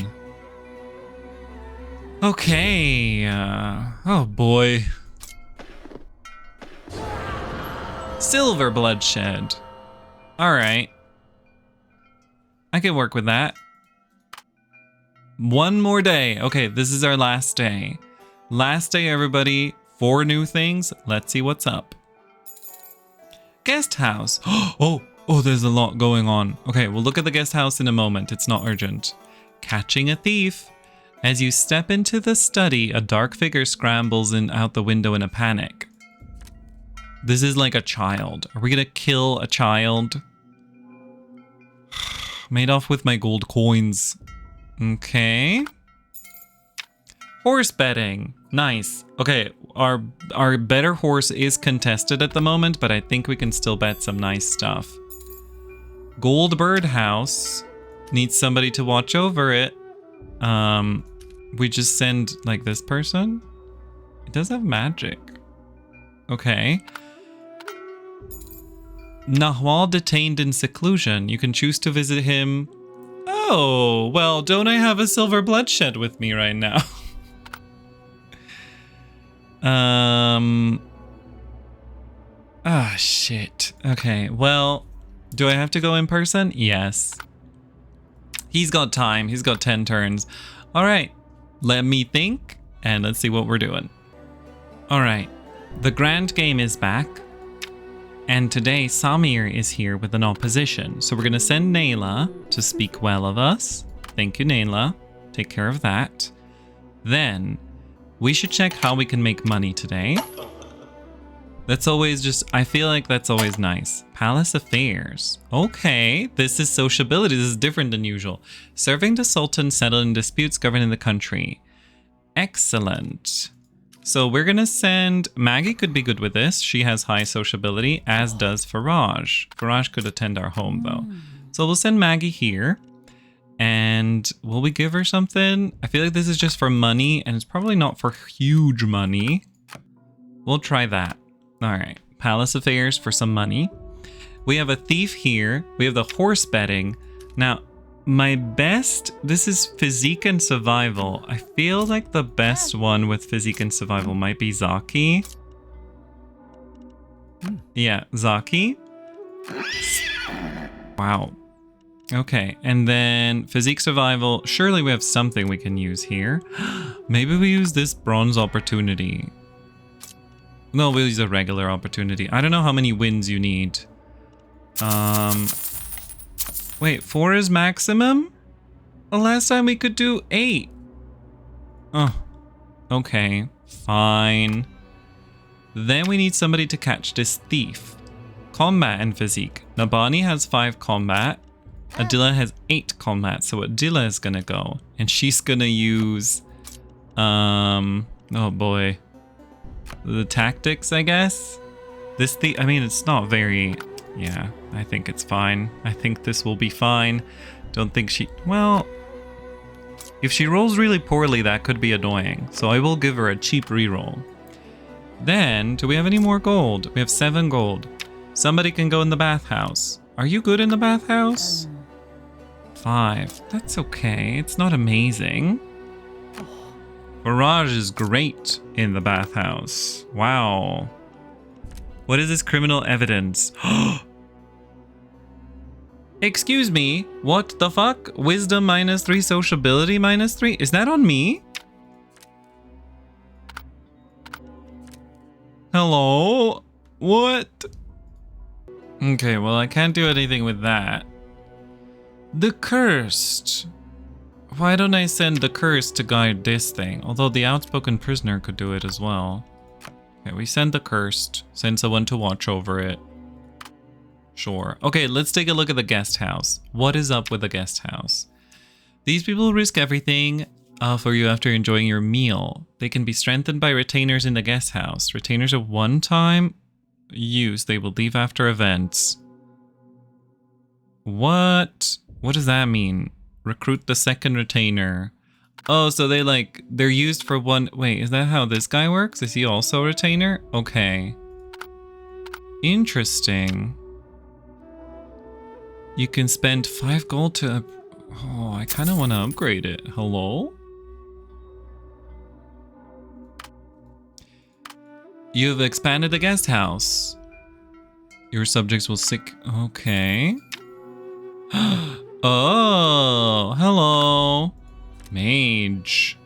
Okay. Oh boy. Silver bloodshed. Alright. I can work with that. One more day. Okay, this is our last day. Last day, everybody. 4 new things. Let's see what's up. Guest house. Oh, there's a lot going on. Okay, we'll look at the guest house in a moment. It's not urgent. Catching a thief. As you step into the study, a dark figure scrambles out the window in a panic. This is like a child. Are we gonna kill a child? Made off with my gold coins. Okay. Horse betting. Nice. Okay, our better horse is contested at the moment, but I think we can still bet some nice stuff. Gold birdhouse. Needs somebody to watch over it. We just send like this person. It does have magic. Okay. Nahwal detained in seclusion. You can choose to visit him. Oh, well, don't I have a silver bloodshed with me right now? Ah, shit. Okay, well, do I have to go in person? Yes. He's got time. He's got 10 turns. All right. Let me think and let's see what we're doing. All right. The grand game is back. And today Samir is here with an opposition. So we're going to send Nayla to speak well of us. Thank you, Nayla. Take care of that. Then we should check how we can make money today. That's always just, I feel like that's always nice. Palace affairs. Okay, this is sociability. This is different than usual. Serving the Sultan, settling disputes governing the country. Excellent. So we're going to send, Maggie could be good with this. She has high sociability, as does Faraj. Faraj could attend our home though. So we'll send Maggie here. And will we give her something? I feel like this is just for money and it's probably not for huge money. We'll try that. All right, palace affairs for some money. We have a thief here. We have the horse betting. Now, my best, this is physique and survival. I feel like the best one with physique and survival might be Zaki. Yeah, Zaki. Wow. Okay, and then physique survival. Surely we have something we can use here. Maybe we use this bronze opportunity. No, we'll use a regular opportunity. I don't know how many wins you need. Wait, 4 is maximum? The last time we could do 8. Oh, okay, fine. Then we need somebody to catch this thief. Combat and physique. Nabani has 5 combat. Adila has 8 combat, so Adila is gonna go. And she's gonna use, oh boy. The tactics, I guess. This thing, I mean, it's not very, yeah, I think it's fine. I think this will be fine. Don't think she, well, if she rolls really poorly, that could be annoying. So I will give her a cheap reroll. Then, do we have any more gold? We have 7 gold. Somebody can go in the bathhouse. Are you good in the bathhouse? 5. That's okay. It's not amazing. Faraj is great in the bathhouse. Wow. What is this criminal evidence? Excuse me, what the fuck? Wisdom -3, sociability -3? Is that on me? Hello? What? Okay, well I can't do anything with that. The cursed. Why don't I send the curse to guide this thing? Although the outspoken prisoner could do it as well. Okay, we send the cursed. Send someone to watch over it. Sure. Okay, let's take a look at the guest house. What is up with the guest house? These people risk everything for you after enjoying your meal. They can be strengthened by retainers in the guest house. Retainers of one-time use. They will leave after events. What? What does that mean? Recruit the second retainer. Oh, so they're used for one. Wait, is that how this guy works? Is he also a retainer? Okay. Interesting. You can spend 5 gold to... Oh, I kind of want to upgrade it. Hello? You have expanded the guest house. Your subjects will sick... Okay. Oh, hello. Mage.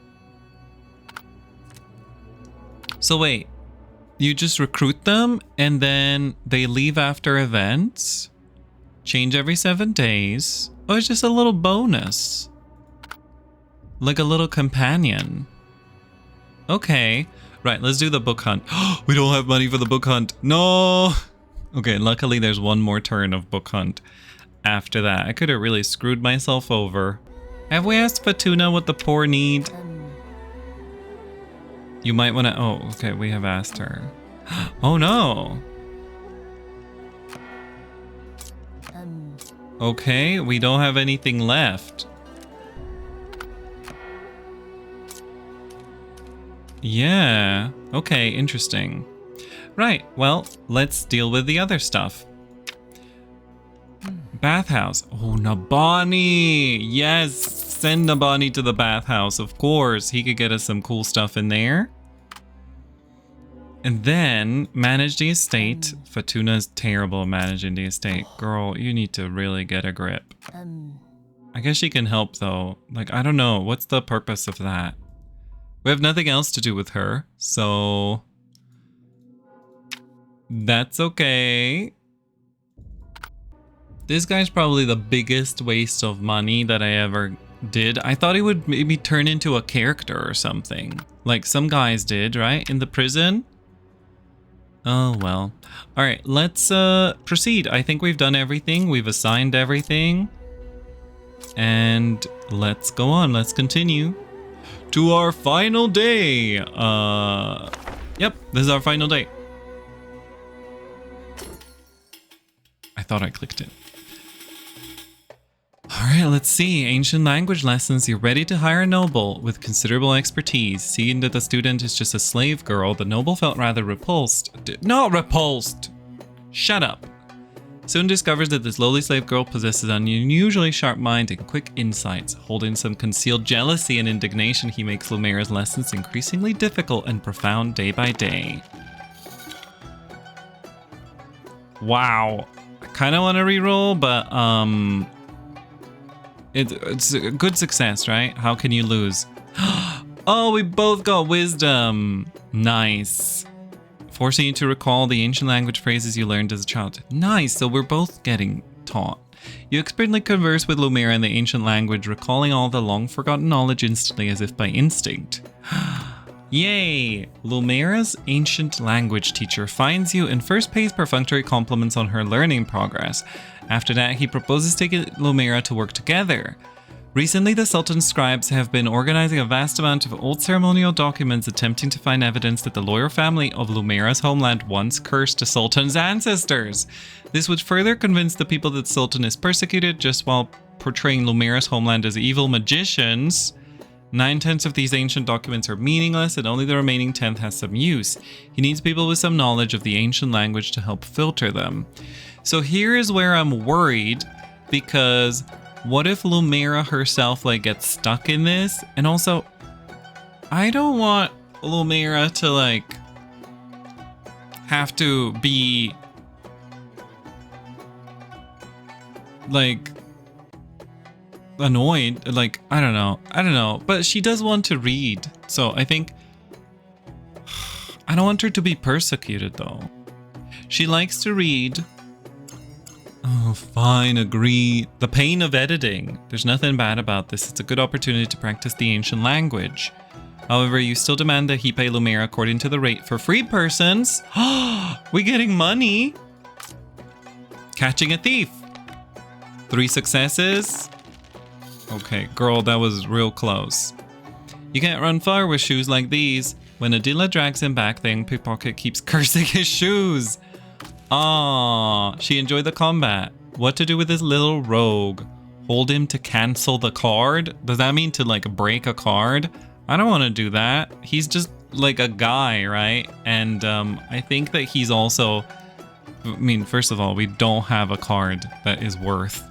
So wait, you just recruit them and then they leave after events? Change every 7 days? Oh, it's just a little bonus. Like a little companion. Okay, right, let's do the book hunt. We don't have money for the book hunt. No. Okay, luckily there's one more turn of book hunt. After that, I could have really screwed myself over. Have we asked Fatuna what the poor need? You might want to... Oh, okay, we have asked her. Oh no! Okay, we don't have anything left. Yeah, okay, interesting. Right, well, let's deal with the other stuff. Bathhouse. Oh, Nabani. Yes, send Nabani to the bathhouse. Of course, he could get us some cool stuff in there. And then manage the estate. Fatuna's terrible at managing the estate. Girl, you need to really get a grip. I guess she can help though. Like, I don't know. What's the purpose of that? We have nothing else to do with her, so that's okay. This guy's probably the biggest waste of money that I ever did. I thought he would maybe turn into a character or something. Like some guys did, right? In the prison. Oh, well. All right, let's proceed. I think we've done everything. We've assigned everything. And let's go on. Let's continue to our final day. Yep, this is our final day. I thought I clicked it. Alright, let's see. Ancient language lessons. You're ready to hire a noble with considerable expertise. Seeing that the student is just a slave girl, the noble felt rather repulsed. Not repulsed! Shut up. Soon discovers that this lowly slave girl possesses an unusually sharp mind and quick insights. Holding some concealed jealousy and indignation, he makes Lumera's lessons increasingly difficult and profound day by day. Wow. I kind of want to reroll, but it's a good success, right? How can you lose? Oh, we both got wisdom. Nice. Forcing you to recall the ancient language phrases you learned as a child. Nice, so we're both getting taught. You expertly converse with Lumera in the ancient language, recalling all the long-forgotten knowledge instantly as if by instinct. Yay! Lumera's ancient language teacher finds you and first pays perfunctory compliments on her learning progress. After that, he proposes to get Lumera to work together. Recently, the Sultan's scribes have been organizing a vast amount of old ceremonial documents attempting to find evidence that the loyal family of Lumera's homeland once cursed the Sultan's ancestors. This would further convince the people that Sultan is persecuted just while portraying Lumera's homeland as evil magicians. 9/10 of these ancient documents are meaningless and only the remaining 10th has some use. He needs people with some knowledge of the ancient language to help filter them. So here is where I'm worried, because what if Lumera herself like gets stuck in this? And also, I don't want Lumera to like have to be like annoyed, like I don't know, but she does want to read, so I think I don't want her to be persecuted though. She likes to read. Oh, fine, agree. The pain of editing. There's nothing bad about this. It's a good opportunity to practice the ancient language. However, you still demand that he pay Lumera according to the rate for free persons. We getting money. Catching a thief. 3 successes. Okay, girl, that was real close. You can't run far with shoes like these. When Adila drags him back, the young pickpocket keeps cursing his shoes. Ah, she enjoyed the combat. What to do with this little rogue? Hold him to cancel the card? Does that mean to like break a card? I don't want to do that. He's just like a guy, right? And I think that he's also, I mean, first of all, we don't have a card that is worth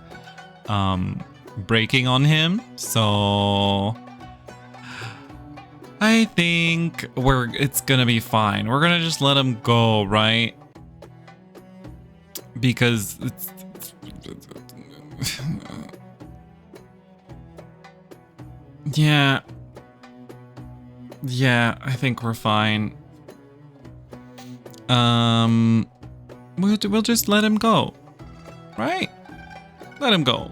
breaking on him. So I think it's gonna be fine. We're gonna just let him go, right? Because it's yeah, I think we're fine. We'll just let him go, right? Let him go.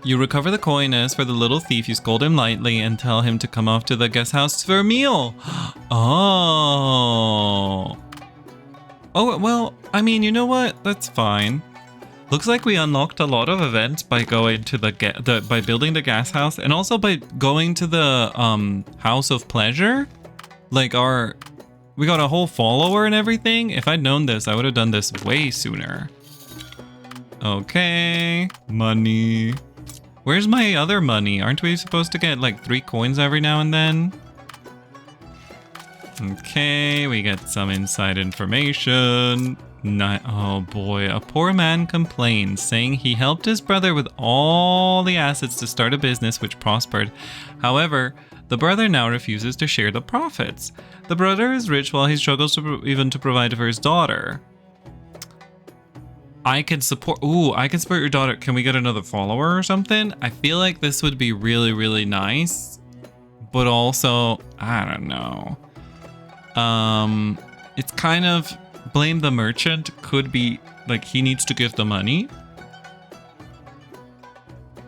You recover the coin. As for the little thief, you scold him lightly and tell him to come off to the guest house for a meal. Oh, well, I mean, you know what? That's fine. Looks like we unlocked a lot of events by going to by building the gas house, and also by going to the house of pleasure. Like we got a whole follower and everything. If I'd known this, I would have done this way sooner. Okay, money. Where's my other money? Aren't we supposed to get like 3 coins every now and then? Okay, we get some inside information. Oh boy, a poor man complains, saying he helped his brother with all the assets to start a business which prospered. However, the brother now refuses to share the profits. The brother is rich while he struggles even to provide for his daughter. I can support. Ooh, I can support your daughter. Can we get another follower or something? I feel like this would be really, really nice. But also, I don't know. It's kind of blame the merchant. Could be like he needs to give the money.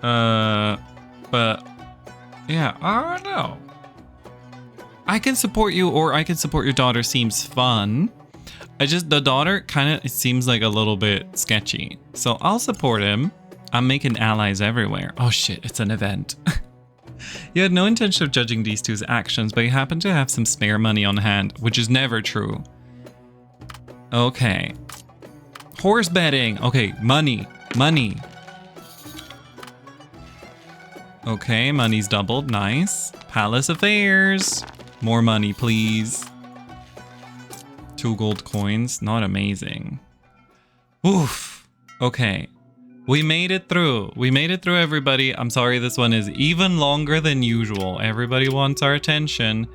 But yeah, I don't know. I can support you or I can support your daughter seems fun. The daughter kind of, it seems like a little bit sketchy. So I'll support him. I'm making allies everywhere. Oh shit, it's an event. You had no intention of judging these two's actions, but you happen to have some spare money on hand, which is never true. Okay. Horse betting. Okay, money. Money. Okay, money's doubled. Nice. Palace affairs. More money, please. 2 gold coins. Not amazing. Oof. Okay. We made it through. We made it through, everybody. I'm sorry this one is even longer than usual. Everybody wants our attention.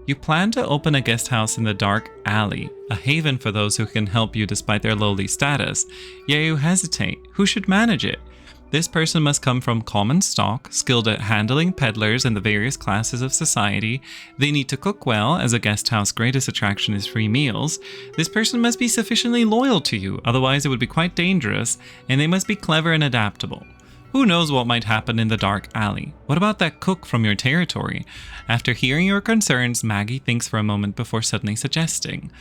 You plan to open a guest house in the dark alley, a haven for those who can help you despite their lowly status. Yet you hesitate. Who should manage it? This person must come from common stock, skilled at handling peddlers and the various classes of society. They need to cook well, as a guest house greatest attraction is free meals. This person must be sufficiently loyal to you, otherwise it would be quite dangerous, and they must be clever and adaptable. Who knows what might happen in the dark alley? What about that cook from your territory? After hearing your concerns, Maggie thinks for a moment before suddenly suggesting,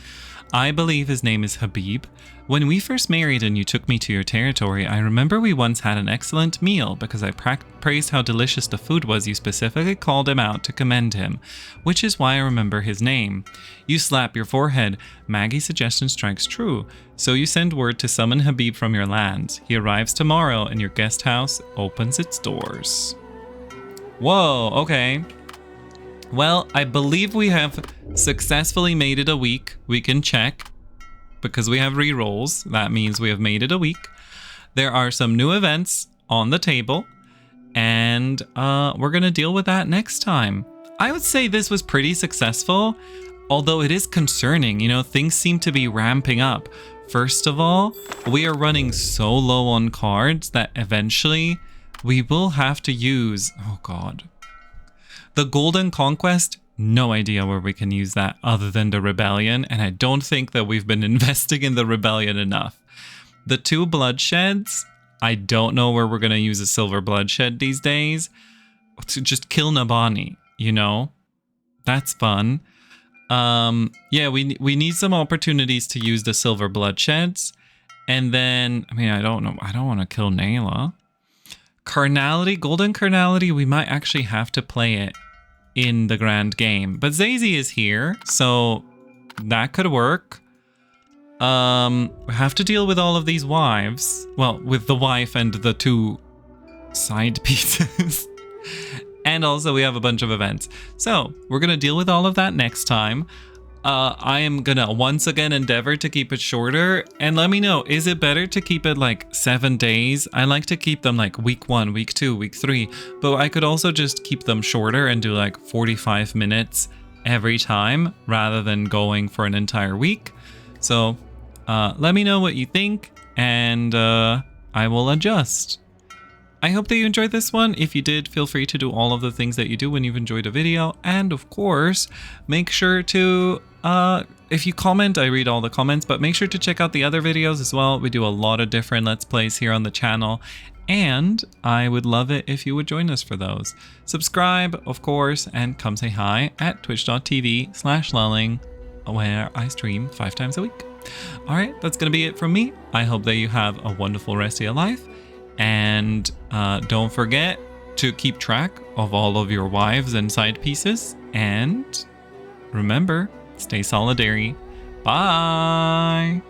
I believe his name is Habib. When we first married and you took me to your territory, I remember we once had an excellent meal. Because I praised how delicious the food was, you specifically called him out to commend him, which is why I remember his name. You slap your forehead. Maggie's suggestion strikes true. So you send word to summon Habib from your lands. He arrives tomorrow and your guest house opens its doors. Whoa, okay. Well, I believe we have successfully made it a week. We can check because we have rerolls. That means we have made it a week. There are some new events on the table and we're going to deal with that next time. I would say this was pretty successful, although it is concerning. You know, things seem to be ramping up. First of all, we are running so low on cards that eventually we will have to use, oh God, the Golden Conquest. No idea where we can use that other than the Rebellion, and I don't think that we've been investing in the Rebellion enough. The 2 bloodsheds, I don't know where we're going to use a silver bloodshed these days. To just kill Nabani, you know? That's fun. Yeah, we need some opportunities to use the silver bloodsheds. And then, I mean, I don't know. I don't want to kill Nayla. Carnality, Golden Carnality, we might actually have to play it in the grand game. But Zazie is here, so that could work. We have to deal with all of these wives. Well, with the wife and the 2 side pieces. And also we have a bunch of events. So we're going to deal with all of that next time. I am going to once again endeavor to keep it shorter. And let me know, is it better to keep it like 7 days? I like to keep them like week 1, week 2, week 3. But I could also just keep them shorter and do like 45 minutes every time rather than going for an entire week. So let me know what you think and I will adjust. I hope that you enjoyed this one. If you did, feel free to do all of the things that you do when you've enjoyed a video. And of course, make sure to, if you comment, I read all the comments, but make sure to check out the other videos as well. We do a lot of different Let's Plays here on the channel. And I would love it if you would join us for those. Subscribe, of course, and come say hi at twitch.tv/lulling, where I stream 5 times a week. All right, that's going to be it from me. I hope that you have a wonderful rest of your life. And don't forget to keep track of all of your wives and side pieces. And remember, stay solidary. Bye.